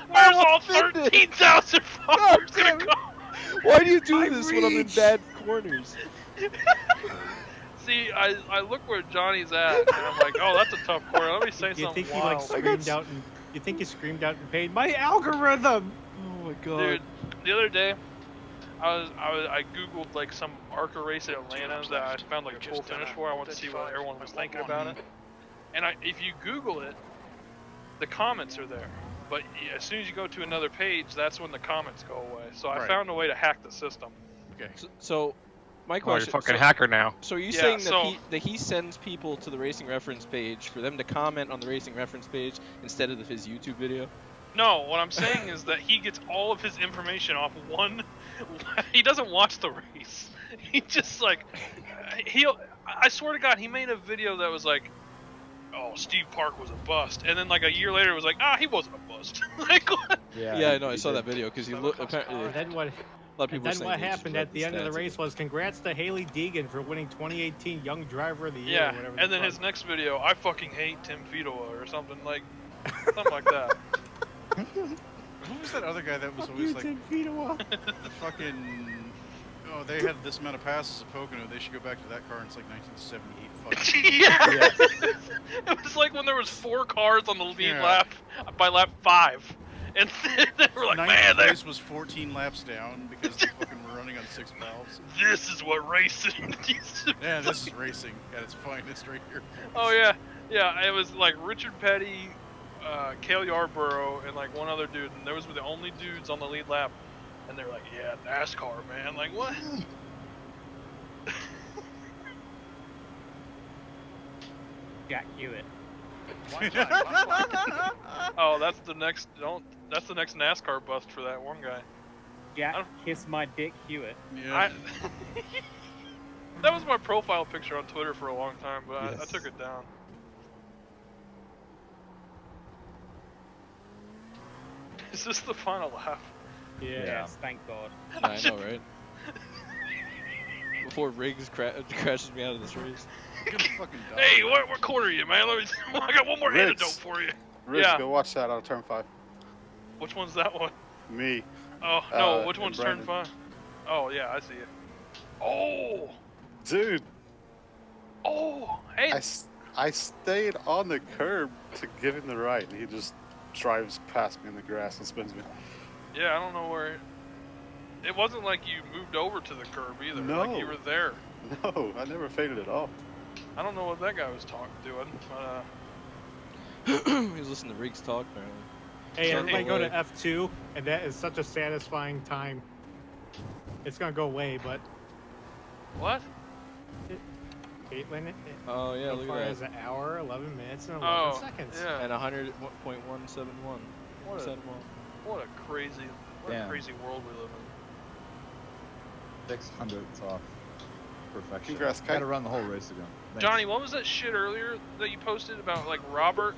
Speaker 13: Where's all 13,000 followers gonna go?
Speaker 7: Why do you do this when I'm in bad corners?
Speaker 13: See, I look where Johnny's at, and I'm like, oh, that's a tough corner. Let me say
Speaker 9: You
Speaker 13: something
Speaker 9: think he
Speaker 13: wild.
Speaker 9: like screamed out and you think he screamed out in pain? My algorithm!
Speaker 7: Oh my god.
Speaker 13: Dude, the other day, I googled like some ARCA race in Atlanta that I found like a cool finish for. I wanted to see what everyone was thinking about it. And if you Google it, the comments are there. But as soon as you go to another page, that's when the comments go away. So I found a way to hack the system.
Speaker 15: Okay.
Speaker 7: So my
Speaker 14: Oh, you're
Speaker 7: question.
Speaker 14: a fucking hacker now.
Speaker 7: So are you
Speaker 13: Yeah,
Speaker 7: saying
Speaker 13: so-
Speaker 7: that he sends people to the Racing Reference page for them to comment on the Racing Reference page instead of his YouTube video?
Speaker 13: No, what I'm saying is that he gets all of his information off one. He doesn't watch the race. He just like I swear to God, he made a video that was like, "Oh, Steve Park was a bust," and then like a year later, it was like, "Ah, he wasn't a bust." Like what?
Speaker 7: Yeah, I know. I saw that video because he looked. Apparently,
Speaker 9: Then what?
Speaker 7: a lot of people were
Speaker 9: And then
Speaker 7: saying
Speaker 9: what
Speaker 7: he just
Speaker 9: happened
Speaker 7: read
Speaker 9: at the end of the
Speaker 7: stats.
Speaker 9: race was congrats to Haley Deegan for winning 2018 Young Driver of the Year.
Speaker 13: Yeah,
Speaker 9: or whatever
Speaker 13: and
Speaker 9: the
Speaker 13: then
Speaker 9: fuck.
Speaker 13: his next video, I fucking hate Tim Fedola or something like that.
Speaker 15: Who was that other guy that was
Speaker 9: Fuck
Speaker 15: always
Speaker 9: you,
Speaker 15: like
Speaker 9: Tim Fedola.
Speaker 15: the fucking? Oh, they had this amount of passes at Pocono. They should go back to that car. And it's like 1978. Fucking.
Speaker 13: It was like when there was 4 cars on the lead
Speaker 15: Yeah.
Speaker 13: lap by lap 5, and they were like,
Speaker 15: Ninth
Speaker 13: "Man,
Speaker 15: place was 14 laps down because they fucking were running on 6 valves.
Speaker 13: this is what racing is."
Speaker 15: Yeah, this is racing at its finest right here.
Speaker 13: Oh yeah, yeah. It was like Richard Petty, Cale Yarborough, and like one other dude, and those were the only dudes on the lead lap. And they were like, "Yeah, NASCAR, man." Like what?
Speaker 6: Jack Hewitt.
Speaker 13: Oh, that's the next. That's the next NASCAR bust for that one guy.
Speaker 6: Jack Kiss My Dick Hewitt.
Speaker 15: Yeah.
Speaker 13: That was my profile picture on Twitter for a long time, but I
Speaker 5: Yes.
Speaker 13: took it down. Is this the final lap?
Speaker 6: Yes, thank God.
Speaker 7: Yeah, I know, right? Before Riggs crashes me out of this race.
Speaker 13: Hey, what corner are you, man? Let me. I got one more
Speaker 8: Riggs.
Speaker 13: antidote for you.
Speaker 8: Riggs,
Speaker 13: Yeah.
Speaker 8: go watch that on turn 5.
Speaker 13: Which one's that one?
Speaker 8: Me.
Speaker 13: Oh no, which
Speaker 8: and
Speaker 13: one's
Speaker 8: Brandon.
Speaker 13: turn 5? Oh yeah, I see it. Oh,
Speaker 8: Dude,
Speaker 13: oh, hey.
Speaker 8: I stayed on the curb to give him the right, and he just drives past me in the grass and spins me.
Speaker 13: Yeah, I don't know where. It wasn't like you moved over to the curb either. Like you
Speaker 8: No.
Speaker 13: were there.
Speaker 8: No, I never faded at all.
Speaker 13: I don't know what that guy was doing.
Speaker 7: He was listening to Riggs talk, apparently.
Speaker 9: Hey,
Speaker 7: Can't
Speaker 9: everybody
Speaker 7: go
Speaker 9: go to
Speaker 7: away.
Speaker 9: F2, and that is such a satisfying time. It's gonna go away, but
Speaker 13: What?
Speaker 9: Caitlin,
Speaker 7: Oh yeah,
Speaker 9: so
Speaker 7: look
Speaker 9: far
Speaker 7: at
Speaker 9: as
Speaker 7: that.
Speaker 9: an hour, 11 minutes, and 11
Speaker 13: Oh,
Speaker 9: seconds.
Speaker 13: yeah.
Speaker 7: And 100.171.
Speaker 13: What a, what a crazy
Speaker 5: Damn.
Speaker 13: world we live in.
Speaker 5: 600ths off perfection.
Speaker 8: Congrats, Kite.
Speaker 5: Gotta run the whole race again. Thanks.
Speaker 13: Johnny, what was that shit earlier that you posted about like Robert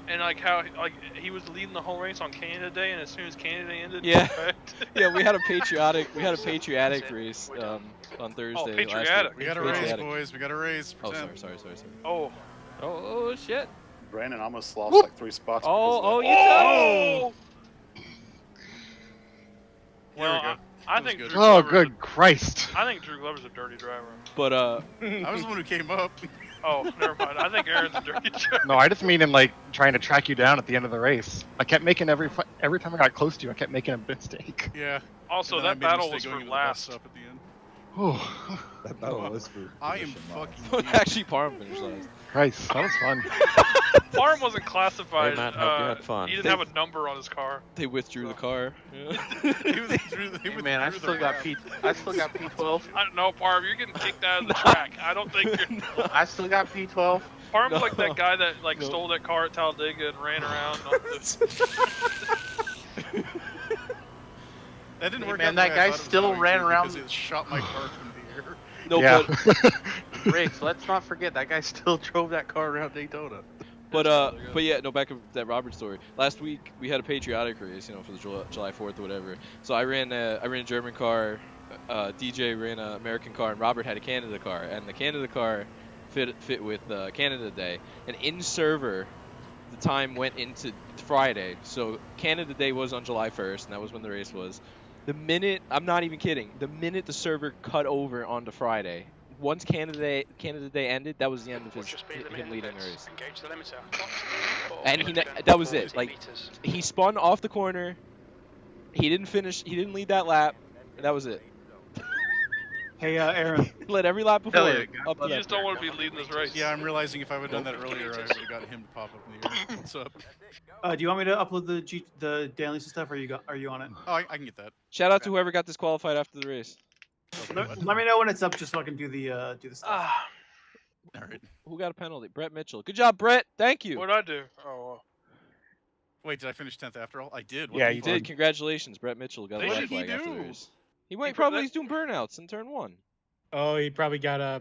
Speaker 13: and like how like he was leading the whole race on Canada Day, and as soon as Canada Day ended,
Speaker 7: Yeah.
Speaker 13: perfect?
Speaker 7: Yeah, we had a patriotic race on Thursday. last week.
Speaker 13: patriotic.
Speaker 15: We got a race,
Speaker 7: Patriotic.
Speaker 15: boys. We got a race.
Speaker 7: Oh,
Speaker 15: Pretend.
Speaker 7: sorry.
Speaker 13: Oh,
Speaker 11: shit.
Speaker 8: Brandon almost lost like 3 spots.
Speaker 11: Oh, you
Speaker 13: oh!
Speaker 15: There
Speaker 13: Well,
Speaker 15: we go.
Speaker 13: I
Speaker 15: That was
Speaker 13: think
Speaker 15: good.
Speaker 13: Drew
Speaker 14: Oh,
Speaker 13: Glover's
Speaker 14: good Christ.
Speaker 13: I think Drew Glover's a dirty driver.
Speaker 7: But
Speaker 15: I was the one who came up.
Speaker 13: Oh, never mind. I think Aaron's a dirty driver.
Speaker 14: No, I just mean him like trying to track you down at the end of the race. I kept making every time I got close to you, I kept making a mistake.
Speaker 15: Yeah.
Speaker 13: Also,
Speaker 15: And then I
Speaker 13: that
Speaker 15: made a
Speaker 13: battle was
Speaker 15: mistake
Speaker 13: for
Speaker 15: going into the bus
Speaker 13: last.
Speaker 15: stop at the end.
Speaker 14: Oh,
Speaker 5: That battle was for
Speaker 15: I am
Speaker 5: position
Speaker 15: fucking.
Speaker 7: actually, Parham finished last.
Speaker 14: Christ, that was fun.
Speaker 13: Farm wasn't classified.
Speaker 4: Hey, Matt, hope you had fun.
Speaker 13: He didn't have a number on his car.
Speaker 7: They withdrew the car.
Speaker 15: He was through the,
Speaker 3: Hey, man, I still got P12.
Speaker 13: I don't know, Parm. You're getting kicked out of the track. I don't think you're.
Speaker 3: I still got P12.
Speaker 13: Parm's
Speaker 7: No.
Speaker 13: like that guy that like
Speaker 7: No.
Speaker 13: stole that car at Talladega and ran around.
Speaker 15: That didn't
Speaker 3: Hey,
Speaker 15: work
Speaker 3: man,
Speaker 15: out.
Speaker 3: that
Speaker 15: the way I
Speaker 3: guy
Speaker 15: thought it was
Speaker 3: still
Speaker 15: going
Speaker 3: ran
Speaker 15: to
Speaker 3: around-
Speaker 15: because it shot my car from the air.
Speaker 7: No,
Speaker 14: Yeah.
Speaker 7: but
Speaker 3: Riggs, let's not forget that guy still drove that car around Daytona.
Speaker 7: but yeah, no, back to that Robert story. Last week we had a patriotic race, for the July 4th or whatever. So I ran a German car, DJ ran an American car, and Robert had a Canada car. And the Canada car fit with Canada Day. And in server, the time went into Friday. So Canada Day was on July 1st, and that was when the race was. The minute, I'm not even kidding, the minute the server cut over onto Friday, once Canada Day ended, that was the end of
Speaker 2: Watch your speed limit
Speaker 7: him
Speaker 2: in the
Speaker 7: leading the
Speaker 2: pits.
Speaker 7: race.
Speaker 2: Engage the limiter. Clock.
Speaker 7: And that was it. Like he spun off the corner. He didn't finish. He didn't lead that lap. And that was it.
Speaker 10: Hey, Aaron.
Speaker 7: Led every lap before.
Speaker 13: Hell yeah,
Speaker 7: Up to
Speaker 13: you
Speaker 7: that
Speaker 13: just don't
Speaker 7: point.
Speaker 13: want to be leading this race.
Speaker 15: Yeah, I'm realizing if I would have done that earlier, I would have got him to pop up in the air. What's up?
Speaker 10: Do you want me to upload the dailies and stuff, or are you on it?
Speaker 15: Oh, I can get that.
Speaker 7: Shout out to whoever got disqualified after the race.
Speaker 10: Let me know when it's up, just so I can do the stuff.
Speaker 15: All right.
Speaker 7: Who got a penalty? Brett Mitchell. Good job, Brett. Thank you.
Speaker 13: What'd I do? Oh.
Speaker 15: Wait, did I finish 10th after all? I did.
Speaker 5: Yeah,
Speaker 7: You did. Congratulations, Brett Mitchell got a
Speaker 15: What
Speaker 7: red
Speaker 15: did he
Speaker 7: flag after the
Speaker 15: do?
Speaker 7: race. He's doing burnouts in turn 1.
Speaker 9: Oh, he probably got a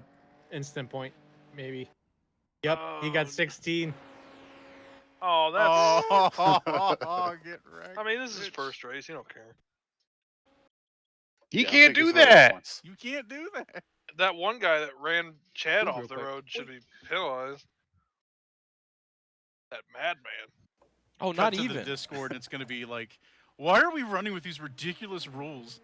Speaker 9: instant point, maybe. Yep, he got 16.
Speaker 13: Oh, that's.
Speaker 15: Oh, get wrecked.
Speaker 13: I mean, this is his first race. You don't care.
Speaker 14: You can't do that.
Speaker 15: You can't do that.
Speaker 13: That one guy that ran Chad off the road should be penalized. That madman.
Speaker 7: Oh,
Speaker 15: Cut
Speaker 7: not
Speaker 15: to
Speaker 7: even.
Speaker 15: the Discord, and it's going to be like, why are we running with these ridiculous rules?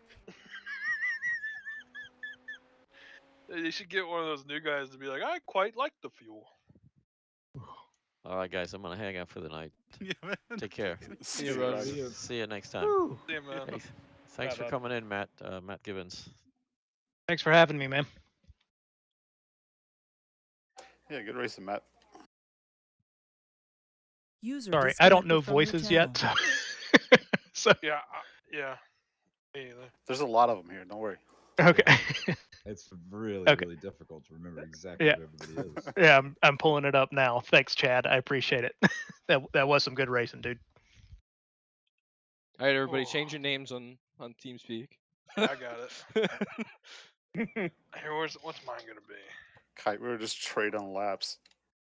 Speaker 13: They should get one of those new guys to be like, I quite like the fuel.
Speaker 16: All right, guys, I'm gonna hang out for the night.
Speaker 15: Yeah, man.
Speaker 16: Take care.
Speaker 7: See you, brother.
Speaker 16: See you next time.
Speaker 9: Woo.
Speaker 13: See you, man.
Speaker 16: Hey, thanks for coming in, Matt. Matt Gibbons.
Speaker 14: Thanks for having me, man.
Speaker 8: Yeah, good racing, Matt.
Speaker 12: User
Speaker 14: Sorry, I don't
Speaker 12: disconnected
Speaker 14: know
Speaker 12: from your
Speaker 14: voices
Speaker 12: channel.
Speaker 14: yet. So
Speaker 13: Yeah, yeah. Me either.
Speaker 8: There's a lot of them here. Don't worry.
Speaker 14: okay.
Speaker 5: It's really,
Speaker 14: Okay.
Speaker 5: really difficult to remember exactly
Speaker 14: Yeah.
Speaker 5: who everybody is.
Speaker 14: Yeah, I'm pulling it up now. Thanks, Chad. I appreciate it. that was some good racing, dude.
Speaker 7: All right, everybody, change your names on TeamSpeak.
Speaker 13: I got it. Here, what's mine gonna be?
Speaker 8: Kite, we were just trading on laps.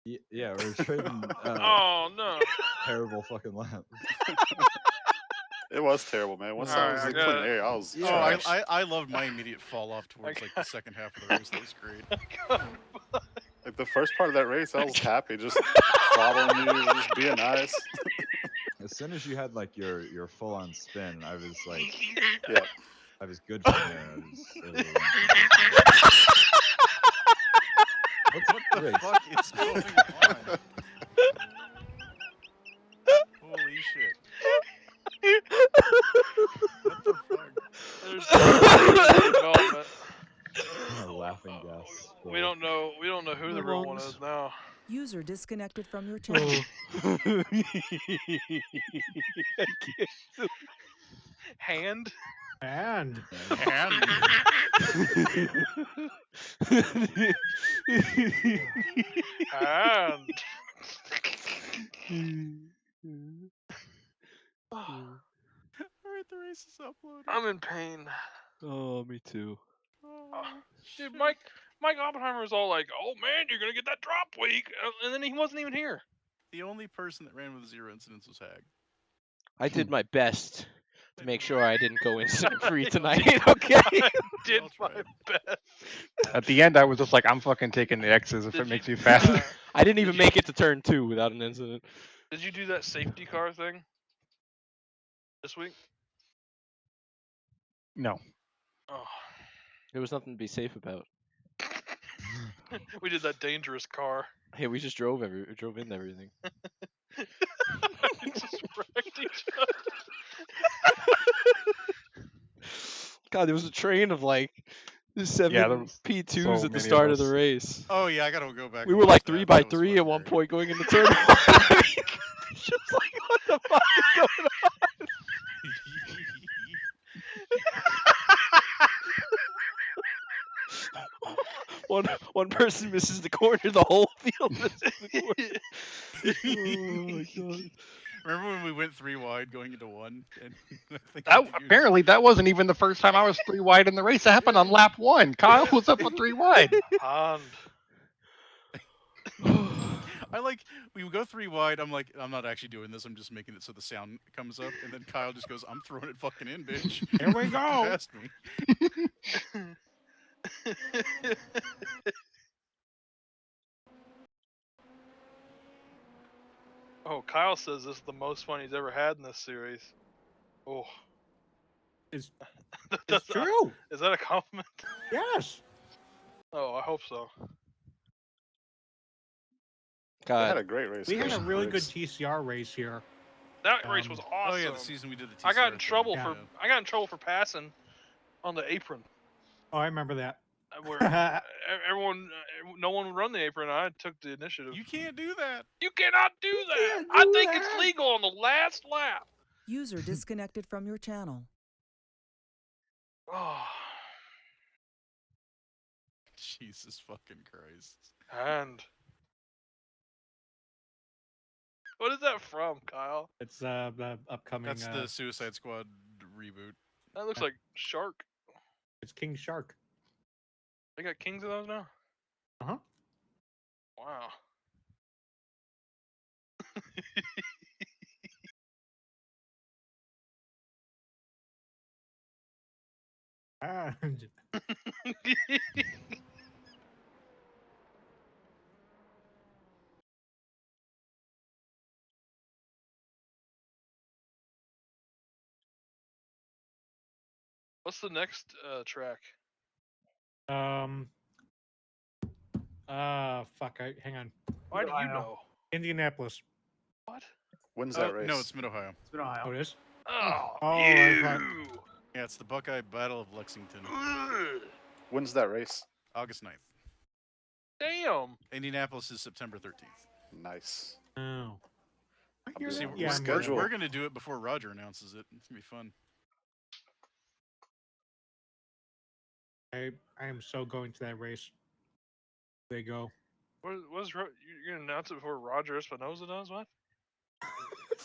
Speaker 5: Yeah, we're trading
Speaker 13: Oh no.
Speaker 5: terrible fucking laps.
Speaker 8: It was terrible, man. Once I was in clean air, I was trash.
Speaker 15: I loved my immediate fall off towards like the second half of the race. That was great.
Speaker 8: Like the first part of that race, I was happy, just following you, just being nice.
Speaker 5: As soon as you had like your full on spin, I was like,
Speaker 8: yeah,
Speaker 5: I was good from there.
Speaker 15: What the fuck is going on? Holy shit. What the fuck?
Speaker 13: There's development.
Speaker 5: Laughing gas.
Speaker 13: We don't know who the real one is now.
Speaker 12: User disconnected from your channel.
Speaker 13: Hand?
Speaker 9: And
Speaker 13: And
Speaker 15: Alright, the race is uploaded.
Speaker 13: I'm in pain.
Speaker 7: Oh, me too.
Speaker 13: Dude, Mike Oppenheimer was all like, "Oh man, you're gonna get that drop week," and then he wasn't even here.
Speaker 15: The only person that ran with 0 incidents was Hag.
Speaker 7: I did my best to make sure I didn't go incident free tonight. Okay.
Speaker 13: I did my best.
Speaker 14: At the end, I was just like, I'm fucking taking the X's if it makes me faster.
Speaker 7: I didn't even make it to turn 2 without an incident.
Speaker 13: Did you do that safety car thing this week?
Speaker 14: No.
Speaker 13: Oh.
Speaker 7: There was nothing to be safe about.
Speaker 13: We did that dangerous car.
Speaker 7: Hey, we just drove into everything.
Speaker 13: We just wrecked each other.
Speaker 7: God, there was a train of like 7 P2s
Speaker 8: so
Speaker 7: at the
Speaker 8: many
Speaker 7: start
Speaker 8: of
Speaker 7: of the
Speaker 8: us.
Speaker 7: race.
Speaker 15: Oh yeah, I gotta go back.
Speaker 7: We
Speaker 15: and
Speaker 7: were like
Speaker 15: watch
Speaker 7: 3x3 at one point going into turn 1. Just like, what the fuck is going on? One person misses the corner, the whole field misses the corner. Oh my god.
Speaker 15: Remember when we went 3 wide going into 1? And
Speaker 14: Apparently, that wasn't even the first time I was 3 wide in the race. It happened on lap 1. Kyle was up with 3 wide.
Speaker 15: I like, we go 3 wide, I'm like, I'm not actually doing this, I'm just making it so the sound comes up, and then Kyle just goes, I'm throwing it fucking in, bitch.
Speaker 9: Here we go.
Speaker 15: Past me.
Speaker 13: Oh, Kyle says this is the most fun he's ever had in this series. Oh.
Speaker 9: It's
Speaker 13: That's
Speaker 9: true.
Speaker 13: Is that a compliment?
Speaker 9: Yes.
Speaker 13: Oh, I hope so.
Speaker 8: They had
Speaker 7: God.
Speaker 8: a great race.
Speaker 9: We had a
Speaker 8: going,
Speaker 9: really good
Speaker 8: Briggs.
Speaker 9: TCR race here.
Speaker 13: That race was awesome.
Speaker 15: Oh yeah, the season we did the TCR
Speaker 13: I got in
Speaker 15: thing.
Speaker 13: trouble
Speaker 9: Yeah.
Speaker 13: for I got in trouble for passing on the apron.
Speaker 9: Oh, I remember that.
Speaker 13: Where everyone, no one would run the apron. I took the initiative.
Speaker 15: You can't do that.
Speaker 13: You cannot do that.
Speaker 9: can't
Speaker 13: I
Speaker 9: do
Speaker 13: think
Speaker 9: that.
Speaker 13: it's legal on the last lap.
Speaker 12: User disconnected from your channel.
Speaker 13: Oh,
Speaker 15: Jesus fucking Christ.
Speaker 13: and what is that from, Kyle?
Speaker 9: It's the upcoming.
Speaker 15: That's the Suicide Squad reboot.
Speaker 13: That looks like Shark.
Speaker 9: It's King Shark.
Speaker 13: They got kings of those now.
Speaker 9: Uh-huh.
Speaker 13: Wow. What's the next track?
Speaker 9: Fuck. Hang on.
Speaker 13: Why do you know?
Speaker 9: Indianapolis.
Speaker 13: What?
Speaker 8: When's that race?
Speaker 15: No, it's Mid-Ohio.
Speaker 10: It's been Ohio.
Speaker 9: Oh, it is?
Speaker 13: Oh,
Speaker 9: I thought-
Speaker 15: Yeah, it's the Buckeye Battle of Lexington.
Speaker 8: When's that race?
Speaker 15: August 9th.
Speaker 13: Damn.
Speaker 15: Indianapolis is September 13th.
Speaker 8: Nice.
Speaker 9: Oh.
Speaker 15: See,
Speaker 8: Yeah,
Speaker 15: we're going to do it before Roger announces it. It's going to be fun.
Speaker 9: I am so going to that race. There you go.
Speaker 13: What's you're gonna announce it before Roger Espinoza does? What?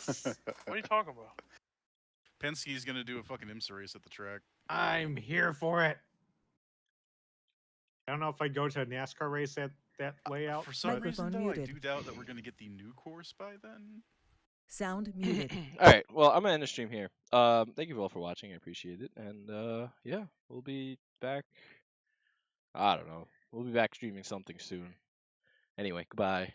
Speaker 13: What are you talking about?
Speaker 15: Penske's going to do a fucking IMSA race at the track.
Speaker 9: I'm here for it. I don't know if I go to a NASCAR race at that layout.
Speaker 15: For some reason,
Speaker 12: Microphone
Speaker 15: though,
Speaker 12: muted.
Speaker 15: I do doubt that we're going to get the new course by then.
Speaker 12: Sound muted.
Speaker 7: All right. Well, I'm gonna end the stream here. Thank you all for watching. I appreciate it. And yeah, we'll be back. I don't know. We'll be back streaming something soon. Anyway, goodbye.